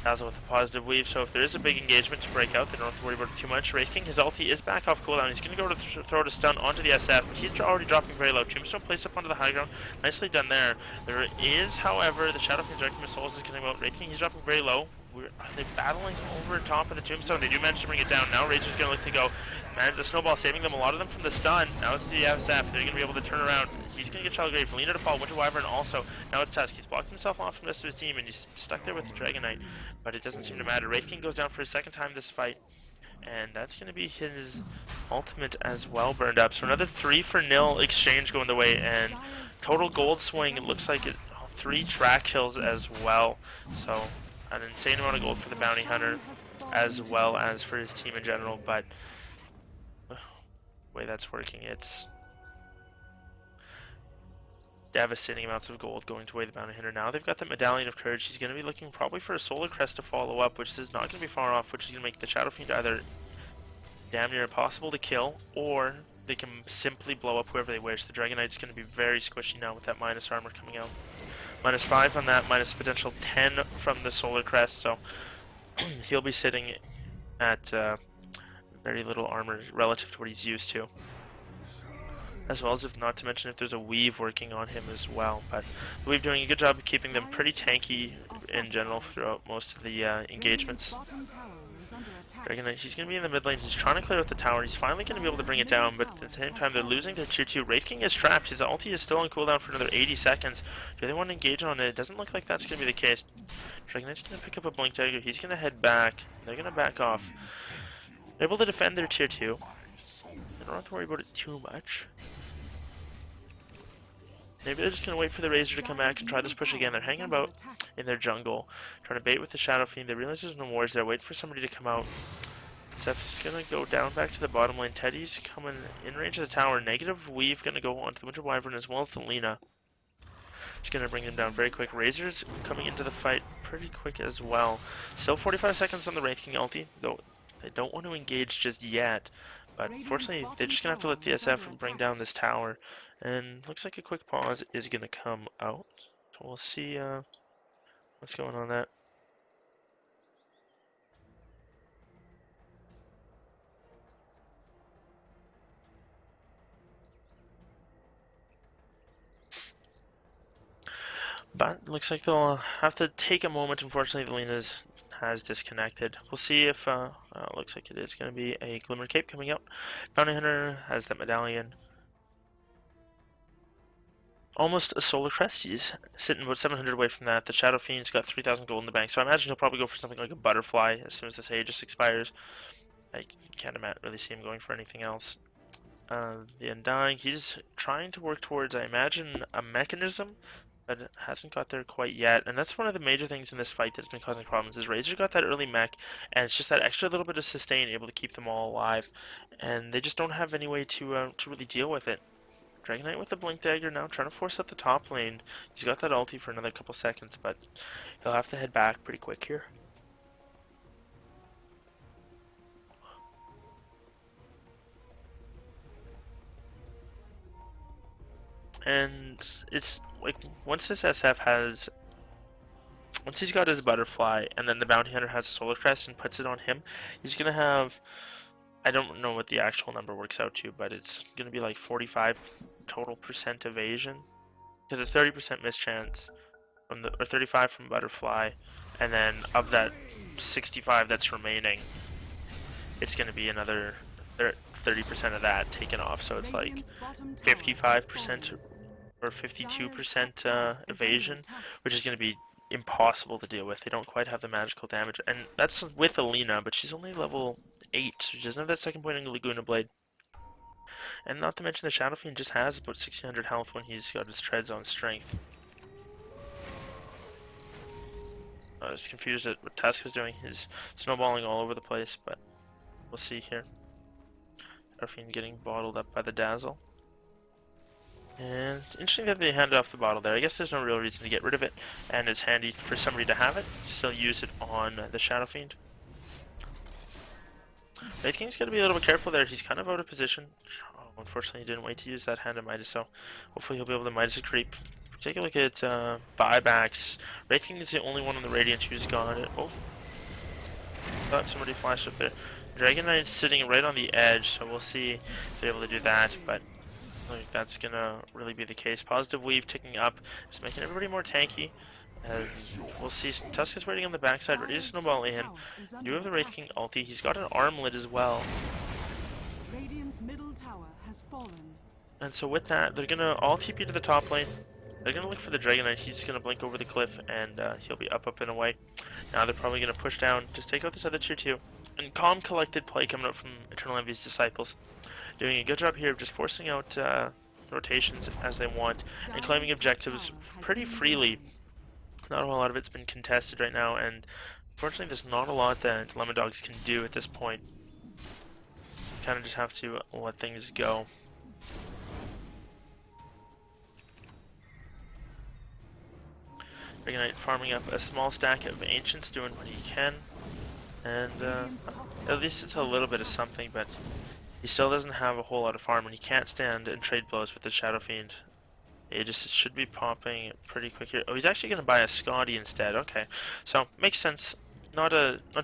Dazzle with a positive weave, so if there is a big engagement to break out, they don't have to worry about it too much. Wraith King, his ulti is back off cooldown. He's going to go to throw a stun onto the SF, but he's already dropping very low. Tombstone placed up onto the high ground. Nicely done there. There is, however, the Shadow Fiend's Requiem of Souls is getting out. Wraith King, he's dropping very low. Are they battling over top of the tombstone? They do manage to bring it down. Now Razor's gonna look to go. Manage the snowball, saving them, a lot of them from the stun. Now it's the SF. They're gonna be able to turn around. He's gonna get Shellgrave. Lena to fall. Winter Wyvern also. Now it's Tusk. He's blocked himself off from the rest of his team, and he's stuck there with the Dragon Knight. But it doesn't seem to matter. Wraith King goes down for a second time this fight. And that's going to be his ultimate as well burned up. So another 3-for-0 exchange going the way, and total gold swing. It looks like 3 track kills as well. So an insane amount of gold for the bounty hunter, as well as for his team in general. But the way that's working, it's devastating amounts of gold going to away the bounty hunter. Now they've got the Medallion of Courage. He's going to be looking probably for a Solar Crest to follow up, which is not going to be far off, which is going to make the Shadow Fiend either damn near impossible to kill, or they can simply blow up whoever they wish. The Dragon Knight's going to be very squishy now with that minus armor coming out. -5 on that, minus potential 10 from the Solar Crest, so he'll be sitting at very little armor relative to what he's used to. As well as, if not to mention, if there's a Weave working on him as well. But the Weave doing a good job of keeping them pretty tanky in general throughout most of the engagements. Dragon Knight, he's going to be in the mid lane. He's trying to clear out the tower. He's finally going to be able to bring it down, but at the same time, they're losing their tier 2. Wraith King is trapped. His ulti is still on cooldown for another 80 seconds. Do they want to engage on it? It doesn't look like that's going to be the case. Dragon Knight's going to pick up a Blink Dagger. He's going to head back. They're going to back off. They're able to defend their tier 2. They don't have to worry about it too much. Maybe they're just going to wait for the Razor to come back and try this push again. They're hanging about in their jungle, trying to bait with the Shadow Fiend. They realize there's no wards there. Wait for somebody to come out. Zeph's going to go down back to the bottom lane. Teddy's coming in range of the tower. Negative Weave going to go onto the Winter Wyvern as well as the Lena. She's going to bring them down very quick. Razor's coming into the fight pretty quick as well. Still 45 seconds on the Wraith King ulti, though they don't want to engage just yet. But unfortunately, they're just going to have to let the SF bring down this tower. And looks like a quick pause is going to come out. So we'll see what's going on there. But it looks like they'll have to take a moment. Unfortunately, the Lena has disconnected. We'll see if looks like it is going to be a Glimmer Cape coming out. Bounty Hunter has that Medallion. Almost a Solar Crest. He's sitting about 700 away from that. The Shadow Fiend's got 3,000 gold in the bank, so I imagine he'll probably go for something like a Butterfly as soon as this Aegis expires. I can't really see him going for anything else. The Undying, he's trying to work towards, I imagine, a mechanism, but it hasn't got there quite yet. And that's one of the major things in this fight that's been causing problems, is Razor got that early mech, and it's just that extra little bit of sustain able to keep them all alive. And they just don't have any way to really deal with it. Dragon Knight with the Blink Dagger now, trying to force up the top lane. He's got that ulti for another couple seconds, but he'll have to head back pretty quick here. And it's like, once this SF has, once he's got his Butterfly, and then the Bounty Hunter has a Solar Crest and puts it on him, he's going to have, I don't know what the actual number works out to, but it's going to be like 45% total evasion, because it's 30% mischance from the, or 35 from Butterfly, and then of that 65 that's remaining, it's going to be another 30% of that taken off, so it's like 55% or 52% evasion, which is going to be impossible to deal with. They don't quite have the magical damage, and that's with Alina, but she's only level 8, so she doesn't have that second point in Laguna Blade. And not to mention the Shadow Fiend just has about 1600 health when he's got his treads on strength. I was confused at what Tusk was doing. He's snowballing all over the place, but we'll see here. Shadow Fiend getting bottled up by the Dazzle. And interesting that they handed off the bottle there. I guess there's no real reason to get rid of it, and it's handy for somebody to have it. Still use it on the Shadow Fiend. Red King's got to be a little bit careful there. He's kind of out of position. Oh, unfortunately, he didn't wait to use that hand of Midas, so hopefully he'll be able to Midas a creep. Take a look at buybacks. Red King is the only one on the Radiant who's got it. Oh, thought somebody flashed up there. Dragon Knight's sitting right on the edge, so we'll see if they're able to do that, but I think that's gonna really be the case. Positive Weave ticking up, just making everybody more tanky. And we'll see Tusk is waiting on the backside, ready to snowball in. You have the Wraith King ulti. He's got an armlet as well. Radiant's middle tower has fallen. And so with that, they're gonna all TP to the top lane. They're gonna look for the Dragon Knight. He's gonna blink over the cliff, and he'll be up and away. Now they're probably gonna push down, just take out this other tier 2. And calm, collected play coming out from Eternal Envy's disciples. Doing a good job here of just forcing out rotations as they want, and claiming objectives pretty freely. Not a whole lot of it's been contested right now, and unfortunately there's not a lot that Lemon Dogs can do at this point. Kind of just have to let things go. Dragon Knight farming up a small stack of Ancients, doing what he can. And at least it's a little bit of something, but he still doesn't have a whole lot of farm, and he can't stand and trade blows with the Shadow Fiend. Aegis should be popping pretty quick here. Oh, he's actually going to buy a Scotty instead. Okay, so makes sense. Not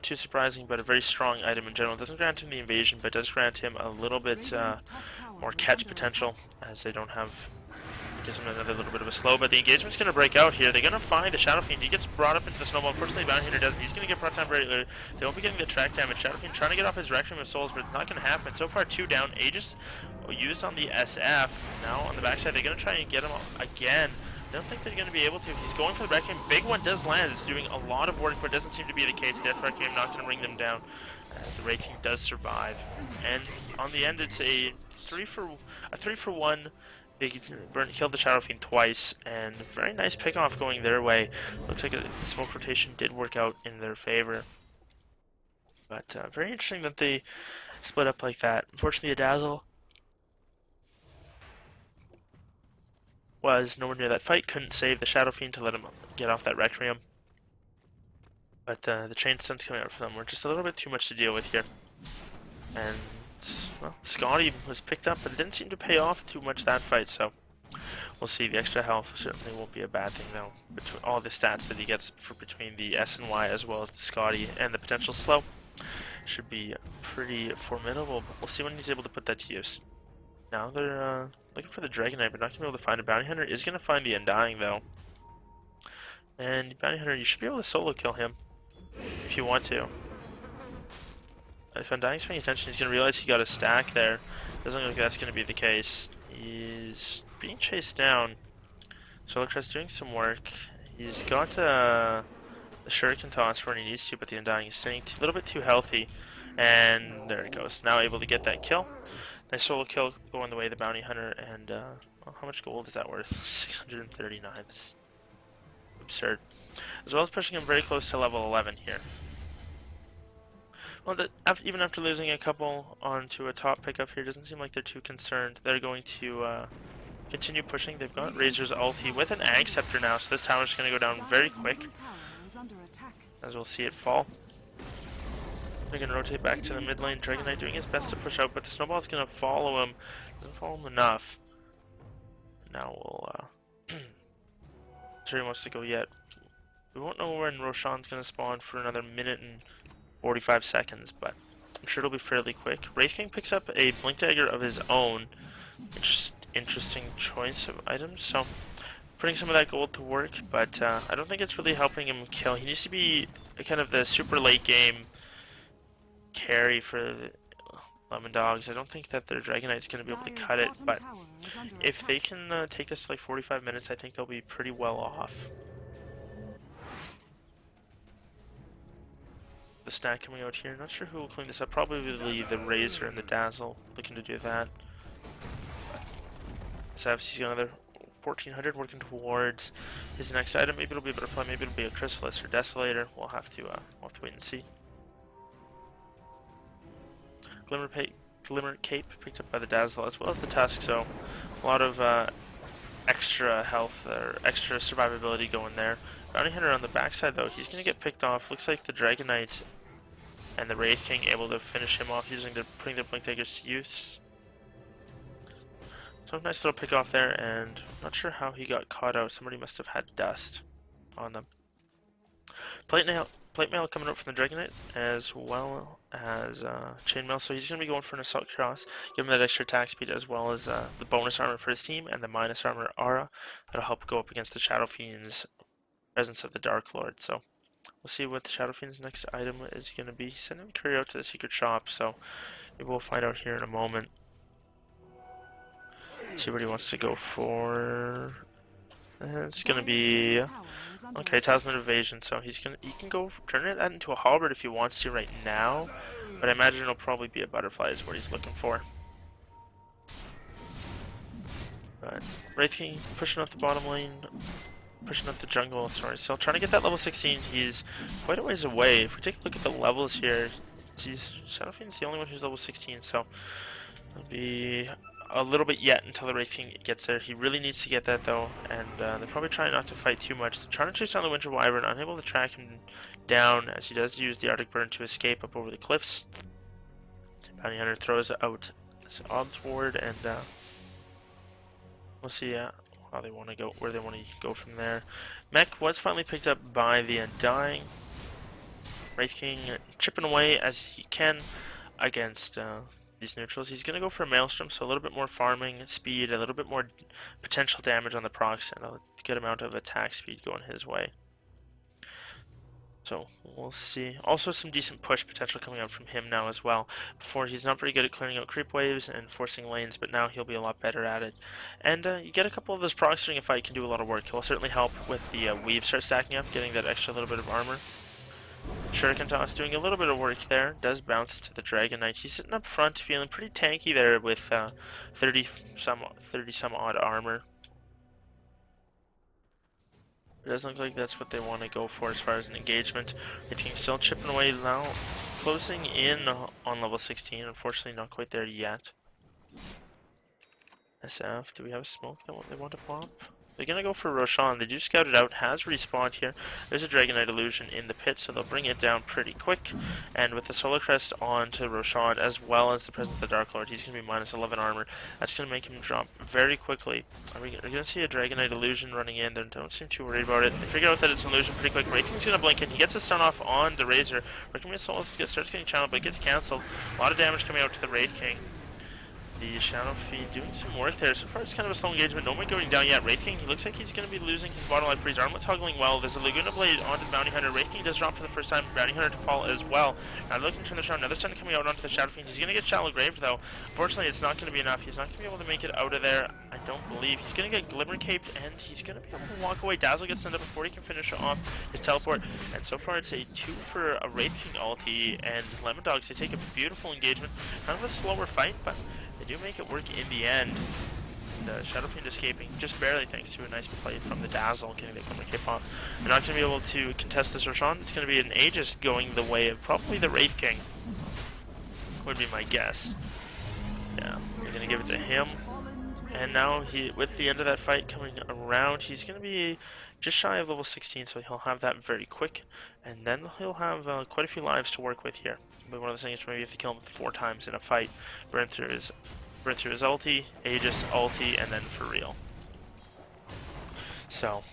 too surprising, but a very strong item in general. It doesn't grant him the invasion, but does grant him a little bit more catch potential, as they don't have. Gives him another little bit of a slow, but the engagement's going to break out here. They're going to find the Shadow Fiend. He gets brought up into the snowball. Unfortunately, Bounty Hunter doesn't. He's going to get brought down very early. They won't be getting the track damage. Shadow Fiend trying to get off his Requiem of Souls, but it's not going to happen. So far, 2 down. Aegis used on the SF. Now on the backside, they're going to try and get him again. I don't think they're going to be able to. He's going for the Requiem. Big one does land. It's doing a lot of work, but it doesn't seem to be the case. Death Requiem not going to bring them down. The Wraith King does survive. And on the end, it's a 3 for 1. They killed the Shadow Fiend twice, and very nice pickoff going their way. Looks like a smoke rotation did work out in their favor. But very interesting that they split up like that. Unfortunately, a Dazzle was nowhere near that fight. Couldn't save the Shadow Fiend to let him get off that Requiem. But the chain stunts coming out for them were just a little bit too much to deal with here. And well, Scotty was picked up, but it didn't seem to pay off too much that fight, so we'll see. The extra health certainly won't be a bad thing, though. Between all the stats that he gets for between the S and Y, as well as the Scotty and the potential slow, should be pretty formidable, but we'll see when he's able to put that to use. Now they're looking for the Dragon Knight, but not going to be able to find a Bounty Hunter. Is going to find the Undying, though. And Bounty Hunter, you should be able to solo kill him if you want to. If Undying's paying attention, he's going to realize he got a stack there. Doesn't look like that's going to be the case. He's being chased down. Solarcrest's doing some work. He's got the Shuriken toss when he needs to, but the Undying is staying a little bit too healthy. And there it goes. Now able to get that kill. Nice solo kill going the way of the Bounty Hunter. And well, how much gold is that worth? 639. That's absurd. As well as pushing him very close to level 11 here. Well, even after losing a couple onto a top pickup here, doesn't seem like they're too concerned. They're going to continue pushing. They've got Razor's ulti with an Ag Scepter now, so this tower's going to go down very quick, as we'll see it fall. They're going to rotate back to the mid lane. Dragon Knight doing his best to push out, but the Snowball's going to follow him. Doesn't follow him enough. Now we'll... sure he wants to go yet. We won't know when Roshan's going to spawn for another minute and 45 seconds, but I'm sure it'll be fairly quick. Wraith King picks up a Blink Dagger of his own. Interesting choice of items, so putting some of that gold to work, but I don't think it's really helping him kill. He needs to be kind of the super late game carry for the Lemon Dogs. I don't think that their Dragon Knight's going to be able to cut it, but if they can take this to like 45 minutes, I think they'll be pretty well off. The stack coming out here. Not sure who will clean this up. Probably the Razor and the Dazzle looking to do that. Savsy's got another 1400 working towards his next item. Maybe it'll be a Butterfly, maybe it'll be a Chrysalis or Desolator. We'll have to wait and see. Glimmer Cape picked up by the Dazzle as well as the Tusk, so a lot of extra health or extra survivability going there. Bounty Hunter on the backside though, he's going to get picked off. Looks like the Dragon Knight and the Wraith King able to finish him off putting their Blink Daggers to use. So nice little pick off there, and I'm not sure how he got caught out. Somebody must have had dust on them. Plate Mail coming up from the Dragon Knight as well as Chainmail, so he's going to be going for an Assault Cross, give him that extra attack speed as well as the bonus armor for his team and the minus armor aura that'll help go up against the Shadow Fiend's presence of the Dark Lord. So we'll see what the Shadow Fiend's next item is going to be. He's sending a courier out to the secret shop, so maybe we'll find out here in a moment. See what he wants to go for. It's going to be okay, Talisman Evasion. So he can go turn that into a halberd if he wants to right now, but I imagine it'll probably be a butterfly is what he's looking for. But Wraith King pushing up the bottom lane, pushing up the jungle. Sorry, so trying to get that level 16. He's quite a ways away. If we take a look at the levels here, Shadow Fiend's the only one who's level 16, so it'll be a little bit yet until the Wraith King gets there. He really needs to get that though, and they're probably trying not to fight too much. They're trying to chase down the Winter Wyvern, unable to track him down as he does use the Arctic Burn to escape up over the cliffs. Bounty Hunter throws out his Ob's Ward, and we'll see how they want to go, where they want to go from there. Mech was finally picked up by the Undying. Wraith King chipping away as he can against these neutrals. He's going to go for a Maelstrom, so a little bit more farming speed, a little bit more potential damage on the procs, and a good amount of attack speed going his way. So we'll see. Also some decent push potential coming out from him now as well. Before he's not very good at clearing out creep waves and forcing lanes, but now he'll be a lot better at it. And you get a couple of those procs during a fight can do a lot of work. He'll certainly help with the weave start stacking up, getting that extra little bit of armor. Shuriken Toss doing a little bit of work there, does bounce to the Dragon Knight. He's sitting up front, feeling pretty tanky there with 30 some odd armor. It doesn't look like that's what they want to go for as far as an engagement. The team's still chipping away now, closing in on level 16. Unfortunately, not quite there yet. SF, do we have a smoke that they want to pop? They're going to go for Roshan. They do scout it out, has respawned here. There's a Dragon Knight illusion in the pit, so they'll bring it down pretty quick. And with the Solar Crest on to Roshan, as well as the presence of the Dark Lord, he's going to be minus 11 armor. That's going to make him drop very quickly. Are we going to see a Dragon Knight illusion running in? They don't seem too worried about it. They figure out that it's an illusion pretty quick. Wraith King's going to blink in. He gets a stun off on the Razor. Wrecking Soul starts getting channeled, but it gets cancelled. A lot of damage coming out to the Wraith King. The Shadow Fiend doing some work there. So far it's kind of a slow engagement. No one going down yet. Wraith King, he looks like he's going to be losing his bottom life, but his armlet's toggling well. There's a Laguna Blade onto the Bounty Hunter. Wraith King does drop for the first time. Bounty Hunter to fall as well. Now they're looking to turn this around. Another stun coming out onto the Shadow Fiend. He's going to get shallow graved though. Unfortunately, it's not going to be enough. He's not going to be able to make it out of there, I don't believe. He's going to get Glimmer Caped, and he's going to be able to walk away. Dazzle gets sent up before he can finish off his teleport. And so far it's a 2 for a Wraith King ulti, and Lemon Dogs, they take a beautiful engagement. Kind of a slower fight, but they do make it work in the end. The Shadow Fiend escaping just barely thanks to a nice play from the Dazzle, getting the Glimmer Cape off. They're not going to be able to contest this Roshan. It's going to be an Aegis going the way of probably the Wraith King, would be my guess. Yeah, they're going to give it to him. And now, with the end of that fight coming around, he's going to be just shy of level 16, so he'll have that very quick. And then he'll have quite a few lives to work with here. But one of the things is maybe you have to kill him 4 times in a fight. Burn through his ulti, Aegis, ulti, and then for real. So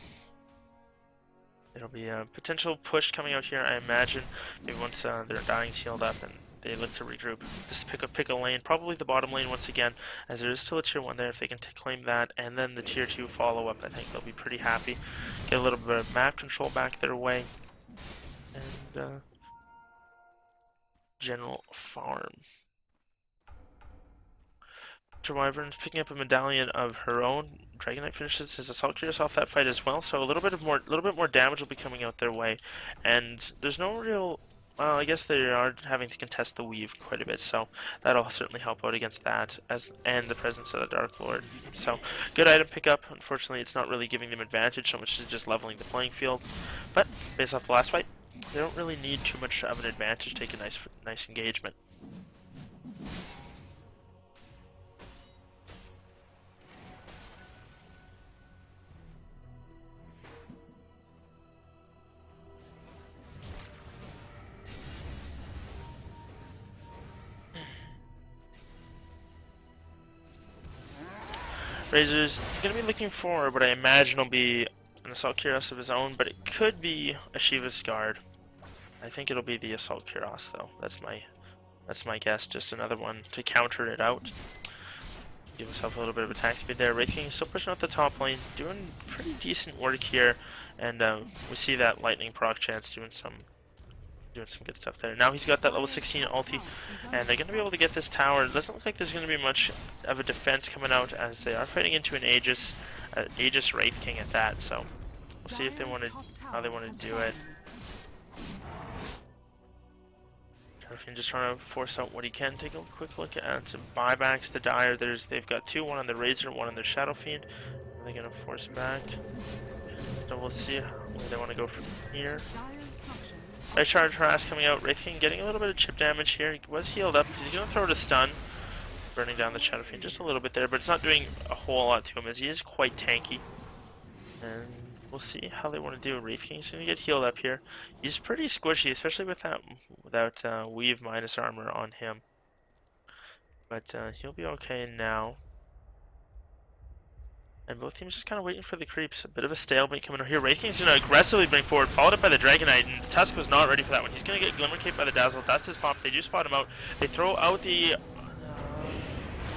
it'll be a potential push coming out here, I imagine. Maybe once their Undying's healed up and they look to regroup. Just pick a lane, probably the bottom lane once again, as there is still a tier 1 there if they can claim that, and then the tier 2 follow up. I think they'll be pretty happy. Get a little bit of map control back their way, and general farm. Wyvern's picking up a medallion of her own. Dragon Knight finishes his Assault Curious off that fight as well, so a little bit more damage will be coming out their way. And there's no real, well, I guess they are having to contest the weave quite a bit, so that'll certainly help out against that, and the presence of the Dark Lord. So good item pickup. Unfortunately, it's not really giving them advantage so much as just leveling the playing field. But based off the last fight, they don't really need too much of an advantage to take a nice engagement. Razor's going to be looking for what I imagine will be an Assault Cuirass of his own, but it could be a Shiva's Guard. I think it'll be the Assault Cuirass though. That's my guess. Just another one to counter it out. give himself a little bit of attack speed there. Wraith King still pushing out the top lane, doing pretty decent work here, and we see that lightning proc chance doing some good stuff there. Now he's got that level 16 ulti, and they're going to be able to get this tower. It doesn't look like there's going to be much of a defense coming out, as they are fighting into an Aegis Wraith King at that. So we'll see if they want to how they want to do it. Jarfin just trying to force out what he can. Take a quick look at some buybacks to Dire. They've got two, one on the Razor, one on their Shadow Fiend. Are they going to force back? So we'll see where they want to go from here. Nice charge harass coming out. Wraith King getting a little bit of chip damage here. He was healed up. He's going to throw it a stun. Burning down the Shadow Fiend just a little bit there, but it's not doing a whole lot to him as he is quite tanky. And we'll see how they want to do. Wraith King's going to get healed up here. He's pretty squishy, especially with that weave minus armor on him. But he'll be okay now. And both teams just kind of waiting for the creeps. A bit of a stalemate coming over here. Wraith King's going to aggressively bring forward, followed up by the Dragonite, and Tusk was not ready for that one. He's going to get Glimmer Cape by the Dazzle. Dust his pop. They do spot him out. They throw out the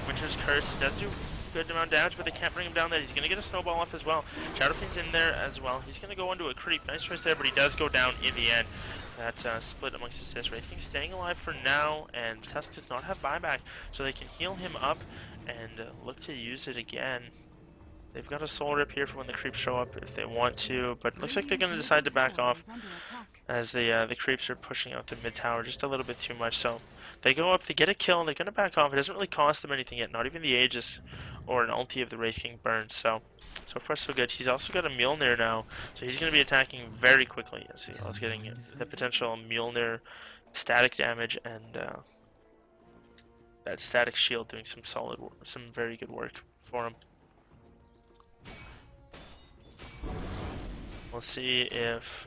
Winter's Curse. Does do a good amount of damage, but they can't bring him down there. He's going to get a snowball off as well. Shadow Fiend's in there as well. He's going to go into a creep. Nice choice there, but he does go down in the end. That split amongst assists. Wraith King staying alive for now, and Tusk does not have buyback, so they can heal him up and look to use it again. They've got a soul rip here for when the creeps show up if they want to, but it looks like they're going to decide to back off as the creeps are pushing out the mid tower just a little bit too much. So they go up, they get a kill, and they're going to back off. It doesn't really cost them anything yet, not even the Aegis or an ulti of the Wraith King burns. So far so good. He's also got a Mjolnir now, so he's going to be attacking very quickly as he's getting the potential Mjolnir static damage and that static shield doing some very good work for him. We'll see if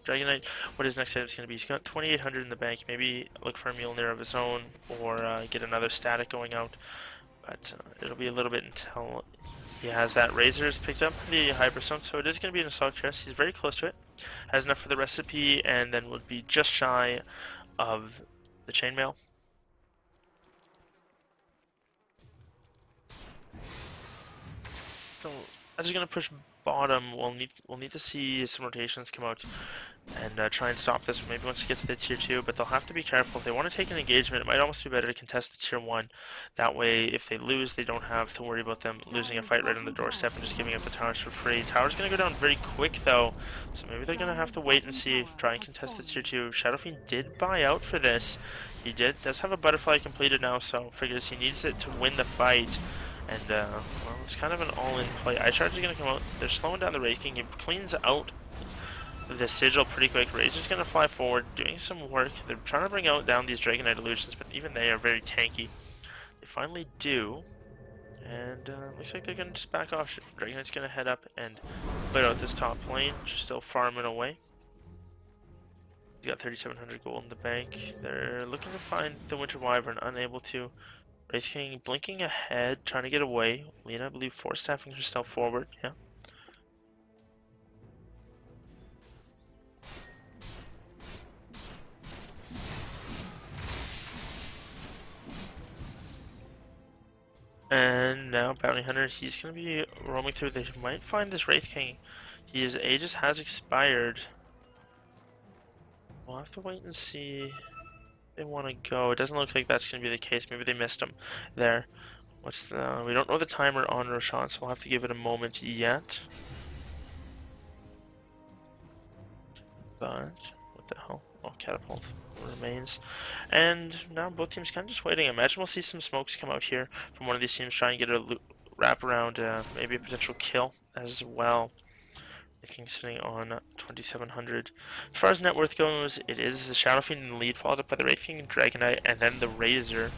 Dragonite, what his next item is going to be. He's got 2,800 in the bank. Maybe look for a Mjolnir of his own or get another static going out. But it'll be a little bit until he has that. Razor's picked up the Hyperstone, so it is going to be an Assault Chest. He's very close to it. Has enough for the recipe, and then would be just shy of the Chainmail. So I'm just going to push bottom. We'll need to see some rotations come out and try and stop this maybe once it gets to the tier 2, but they'll have to be careful. If they want to take an engagement, it might almost be better to contest the tier 1. That way, if they lose, they don't have to worry about them losing a fight right on the doorstep and just giving up the towers for free. Tower's going to go down very quick though, so maybe they're going to have to wait and see, try and contest the tier 2. Shadow Fiend did buy out for this. He does have a butterfly completed now, so figures he needs it to win the fight. And, well, it's kind of an all-in play. Ice Charge is going to come out. They're slowing down the Wraith King. He cleans out the Sigil pretty quick. Razor's going to fly forward, doing some work. They're trying to bring down these Dragonite illusions, but even they are very tanky. They finally do. And, looks like they're going to just back off. Dragonite's going to head up and clear out this top lane. Still farming away. He's got 3,700 gold in the bank. They're looking to find the Winter Wyvern, unable to. Wraith King blinking ahead, trying to get away. Lena, I believe, force staffing herself forward. Yeah. And now Bounty Hunter, he's going to be roaming through. They might find this Wraith King. His Aegis has expired. We'll have to wait and see. They want to go. It doesn't look like that's going to be the case. Maybe they missed him there. We don't know the timer on Roshan, so we'll have to give it a moment yet. But what the hell? Oh, catapult remains. And now both teams kind of just waiting. I imagine we'll see some smokes come out here from one of these teams, try and get a wrap around, maybe a potential kill as well. King sitting on 2,700. As far as net worth goes, it is the Shadow Fiend in the lead, followed up by the Wraith King and Dragonite, and then the Razor.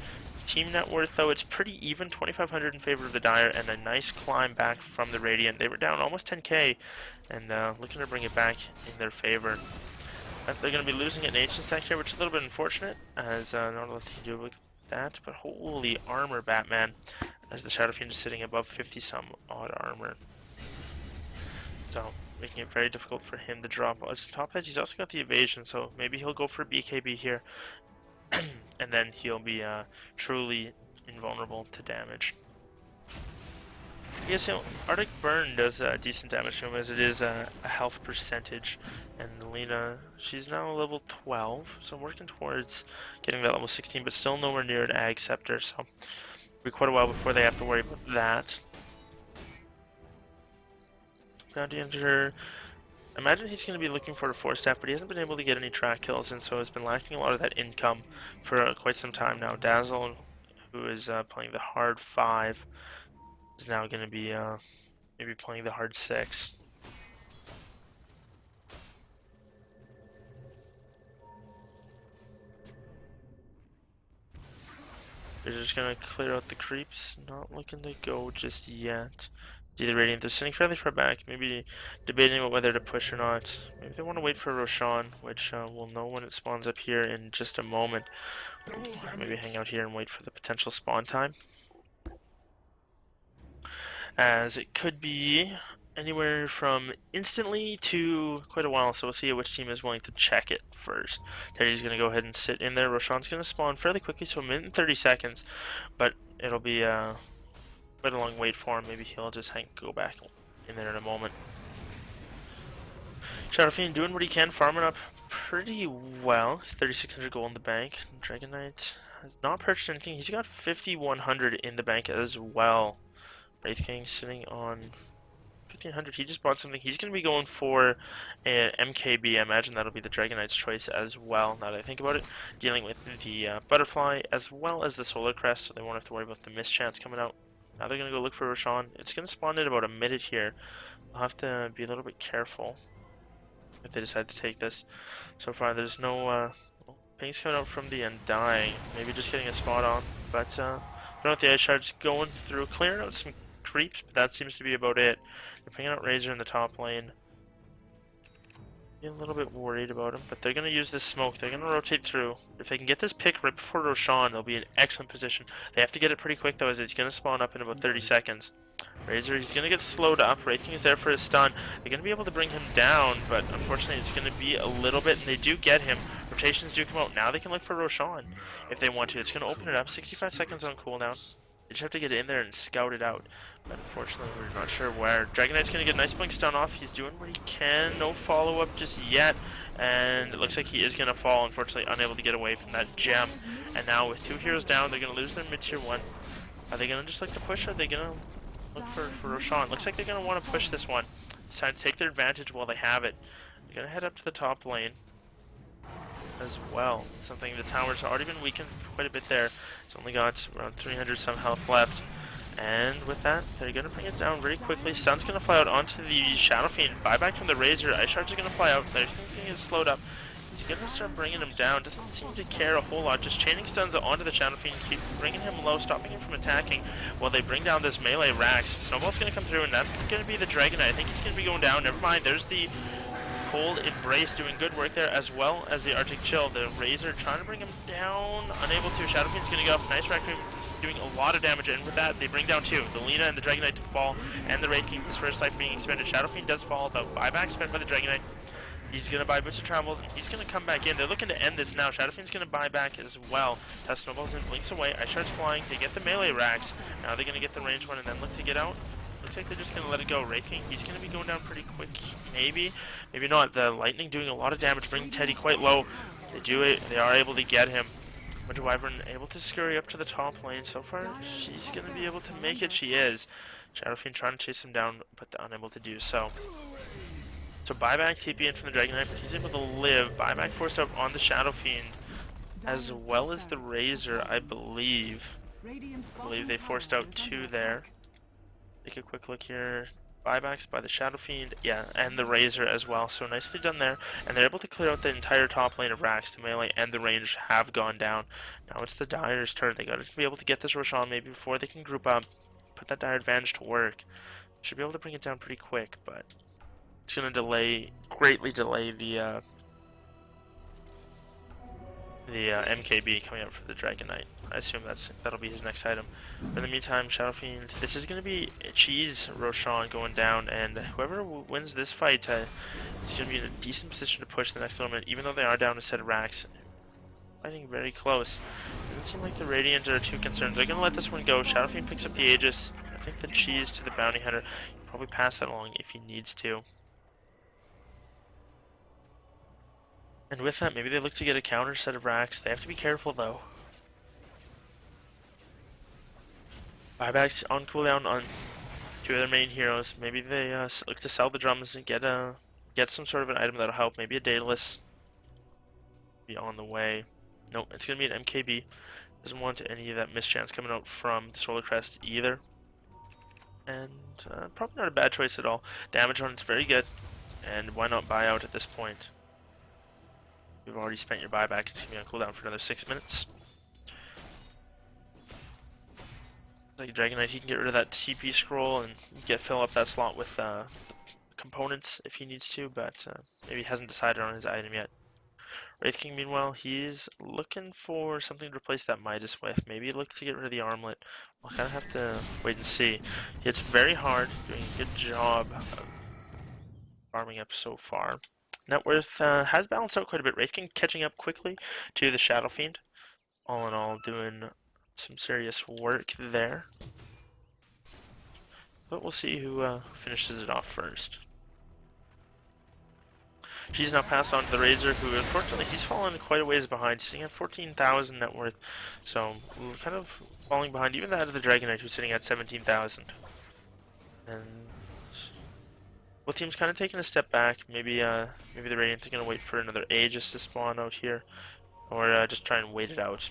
Team net worth, though, it's pretty even, 2,500 in favor of the Dire, and a nice climb back from the Radiant. They were down almost 10k, and looking to bring it back in their favor. They're going to be losing an Ancient stack here, which is a little bit unfortunate, as not a lot to do with that, but holy armor, Batman, as the Shadow Fiend is sitting above 50-some odd armor. So, making it very difficult for him to drop. As top edge, he's also got the evasion, so maybe he'll go for BKB here, and then he'll be truly invulnerable to damage. Yes, you know, Arctic Burn does decent damage to him as it is a health percentage. And Lena, she's now level 12, so I'm working towards getting that level 16, but still nowhere near an Ag Scepter, so it'll be quite a while before they have to worry about that. Bounty Hunter, I imagine he's going to be looking for a 4-staff, but he hasn't been able to get any track kills, and so has been lacking a lot of that income for quite some time now. Dazzle, who is playing the hard 5, is now going to be maybe playing the hard 6. They're just gonna clear out the creeps, not looking to go just yet. Do the Radiant, they're sitting fairly far back, maybe debating about whether to push or not. Maybe they want to wait for Roshan, which we'll know when it spawns up here in just a moment. Maybe hang out here and wait for the potential spawn time. As it could be anywhere from instantly to quite a while, so we'll see which team is willing to check it first. Teddy's going to go ahead and sit in there. Roshan's going to spawn fairly quickly, so a minute and 30 seconds, but it'll be quite a long wait for him. Maybe he'll just go back in there in a moment. Shadowfiend doing what he can, farming up pretty well. 3,600 gold in the bank. Dragon Knight has not purchased anything. He's got 5,100 in the bank as well. Wraith King sitting on 1,500. He just bought something. He's going to be going for an MKB. I imagine that'll be the Dragon Knight's choice as well, now that I think about it. Dealing with the Butterfly as well as the Solar Crest, so they won't have to worry about the mischance coming out. Now they're going to go look for Roshan. It's going to spawn in about a minute here. They'll have to be a little bit careful if they decide to take this. So far, there's no pings coming out from the end dying. Maybe just getting a spot on, but I don't know if the Ice Shard's going through, clearing out some creeps, but that seems to be about it. They're picking out Razor in the top lane. Be a little bit worried about him, but they're going to use this smoke. They're going to rotate through. If they can get this pick right before Roshan, they'll be in excellent position. They have to get it pretty quick, though, as it's going to spawn up in about 30 seconds. Razor, he's going to get slowed up. Wraith King is there for his stun. They're going to be able to bring him down, but unfortunately it's going to be a little bit, and they do get him. Rotations do come out. Now they can look for Roshan if they want to. It's going to open it up. 65 seconds on cooldown. They just have to get in there and scout it out. But unfortunately, we're not sure where. Dragon Knight's going to get a nice blink stun off. He's doing what he can. No follow-up just yet. And it looks like he is going to fall, unfortunately, unable to get away from that gem. And now with 2 heroes down, they're going to lose their mid-tier 1. Are they going to just like to push, or are they going to look for Roshan? Looks like they're going to want to push this one. Decide to take their advantage while they have it. They're going to head up to the top lane as well. Something the tower's already been weakened quite a bit there. It's only got around 300 some health left. And with that, they're going to bring it down very quickly. Sun's going to fly out onto the Shadow Fiend. Buyback from the Razor. Ice Shards are going to fly out. There's going to get slowed up. He's going to start bringing him down. Doesn't seem to care a whole lot. Just chaining stuns onto the Shadow Fiend. Keep bringing him low, stopping him from attacking while they bring down this melee Rax. Snowball's going to come through, and that's going to be the Dragon Knight. I think he's going to be going down. Never mind. There's the Cold Embrace doing good work there, as well as the Arctic Chill. The Razor trying to bring him down. Unable to. Shadow Fiend's going to go up. Nice Raccoon doing a lot of damage, and with that, they bring down 2. The Lena and the Dragon Knight to fall, and the Wraith King, his first life being expended. Shadow Fiend does fall, though. Buyback spent by the Dragon Knight. He's going to buy Boots of Travels, and he's going to come back in. They're looking to end this now. Shadow Fiend's going to buy back as well. That snowballs in, blinks away. Ice Shards flying. They get the melee racks. Now they're going to get the ranged one and then look to get out. Looks like they're just going to let it go. Wraith King, he's going to be going down pretty quick. Maybe. Maybe not. The Lightning doing a lot of damage, bringing Teddy quite low. They do it. They are able to get him. Winter Wyvern able to scurry up to the top lane. So far, she's going to be able to make it. She is. Shadow Fiend trying to chase him down, but unable to do so. So buyback TP in from the Dragon Knight, but he's able to live. Buyback forced up on the Shadow Fiend, as well as the Razor, I believe. They forced out 2 there. Take a quick look here. Buybacks by the Shadow Fiend, yeah, and the Razor as well. So nicely done there. And they're able to clear out the entire top lane of Rax. The melee and the range have gone down. Now it's the Dire's turn. They got to be able to get this Roshan maybe before they can group up. Put that Dire advantage to work. Should be able to bring it down pretty quick, but it's going to greatly delay the MKB coming out for the Dragon Knight. I assume that'll be his next item. But in the meantime, Shadow Fiend, this is going to be Cheese Roshan going down, and whoever wins this fight is going to be in a decent position to push the next tournament, even though they are down a set of racks. fighting very close. Doesn't seem like the Radiant are too concerned. They're gonna let this one go. Shadow Fiend picks up the Aegis. I think the cheese to the Bounty Hunter. He'll probably pass that along if he needs to. And with that, maybe they look to get a counter set of racks. They have to be careful though. Buybacks on cooldown on two of their main heroes. Maybe they look to sell the drums and get some sort of an item that'll help. Maybe a Daedalus be on the way. Nope, it's gonna be an MKB. Doesn't want any of that mischance coming out from the Solar Crest either. And probably not a bad choice at all. Damage on it's very good. And why not buy out at this point? You've already spent your buyback. It's gonna be on cooldown for another 6 minutes. Like Dragon Knight, he can get rid of that TP scroll and fill up that slot with components if he needs to, but maybe he hasn't decided on his item yet. Wraith King, meanwhile, he's looking for something to replace that Midas with. Maybe look to get rid of the armlet. We'll kind of have to wait and see. It's very hard, doing a good job of farming up so far. Net worth has balanced out quite a bit. Wraith King catching up quickly to the Shadow Fiend. All in all, doing some serious work there. But we'll see who finishes it off first. She's now passed on to the Razor, who unfortunately he's fallen quite a ways behind, sitting at 14,000 net worth. So kind of falling behind even that of the Dragon Knight, who's sitting at 17,000. And both teams kind of taking a step back. Maybe maybe the Radiant are gonna wait for another Aegis to spawn out here, or just try and wait it out,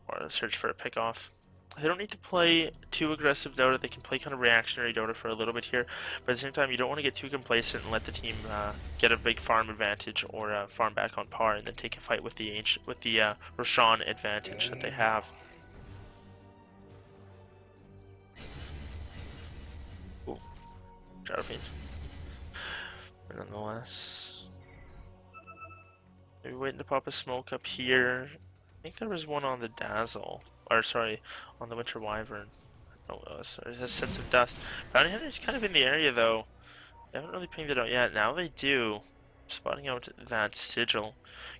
or search for a pick off. They don't need to play too aggressive Dota. They can play kind of reactionary Dota for a little bit here, but at the same time, you don't want to get too complacent and let the team get a big farm advantage or farm back on par, and then take a fight with the Roshan advantage that they have. Ooh, Shadow Fiend. But nonetheless, maybe waiting to pop a smoke up here. I think there was one on the Dazzle. Or sorry, on the Winter Wyvern. Oh, sorry, it has Sense of Dust. Bounty Hunter's kind of in the area though. They haven't really pinged it out yet. Now they do. Spotting out that Sigil.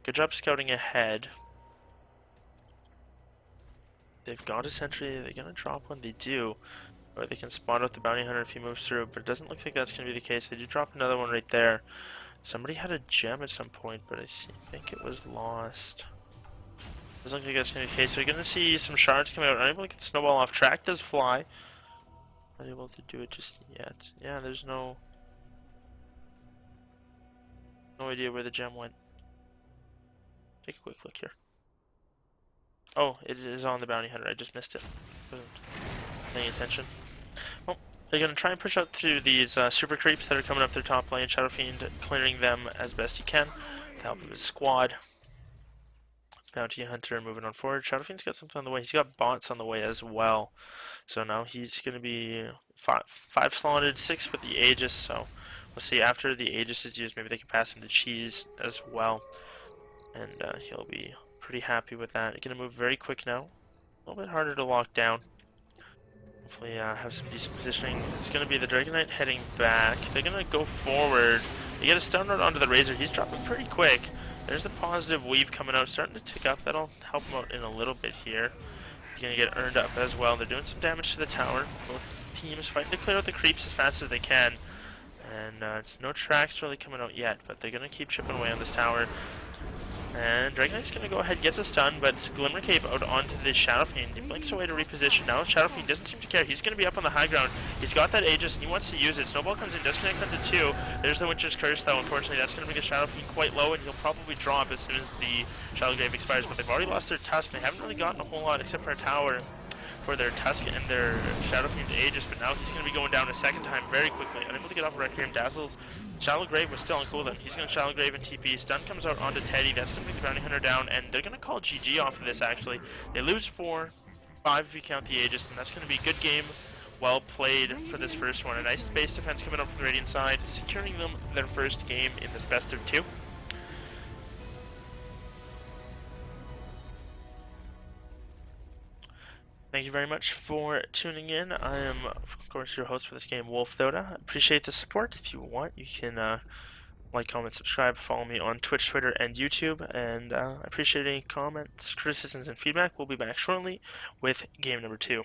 Good job scouting ahead. They've got a sentry. They're gonna drop when they do. Or they can spot out the Bounty Hunter if he moves through, but it doesn't look like that's gonna be the case. They do drop another one right there. Somebody had a gem at some point, but I think it was lost. Doesn't look like that's going to be the case. We're going to see some shards coming out. Unable to get the snowball off. Track does fly. Not able to do it just yet. Yeah, there's no idea where the gem went. Take a quick look here. Oh, it is on the Bounty Hunter. I just missed it. Wasn't paying attention. Well, they're going to try and push out through these super creeps that are coming up their top lane. Shadow Fiend clearing them as best he can to help his squad. Bounty Hunter moving on forward. Shadow Fiend's got something on the way. He's got bots on the way as well. So now he's going to be five slotted, 6 with the Aegis. So we'll see after the Aegis is used, maybe they can pass him the cheese as well. And he'll be pretty happy with that. Going to move very quick now. A little bit harder to lock down. Hopefully have some decent positioning. It's going to be the Dragon Knight heading back. They're going to go forward. They get a stun run onto the Razor. He's dropping pretty quick. There's the positive weave coming out, starting to tick up. That'll help him out in a little bit here. He's going to get earned up as well. They're doing some damage to the tower. Both teams fighting to clear out the creeps as fast as they can. And it's no tracks really coming out yet, but they're going to keep chipping away on this tower. And Dragon Knight's going to go ahead, gets a stun, but it's Glimmer Cape out onto the Shadow Fiend. He blinks away to reposition. Now Shadow Fiend doesn't seem to care. He's going to be up on the high ground. He's got that Aegis and he wants to use it. Snowball comes in, does connect onto 2. There's the Winter's Curse though. Unfortunately, that's going to bring the Shadow Fiend quite low and he'll probably drop as soon as the Shadow Grave expires. But they've already lost their Tusk. They haven't really gotten a whole lot except for a tower for their Tusk and their Shadow Fiend Aegis. But now he's going to be going down a second time very quickly. Unable to get off Requiem. Dazzle's Shallow Grave was still on cooldown. He's going to Shallow Grave and TP. Stun comes out onto Teddy. That's going to bring the Bounty Hunter down, and they're going to call GG off of this, actually. They lose 4, 5 if you count the Aegis, and that's going to be a good game. Well played for this first one. A nice base defense coming up from the Radiant side, securing them their first game in this best of 2. Thank you very much for tuning in. I am, of course, your host for this game, Wolf Dota. Appreciate the support. If you want, you can like, comment, subscribe, follow me on Twitch, Twitter, and YouTube, and I appreciate any comments, criticisms, and feedback. We'll be back shortly with game number 2.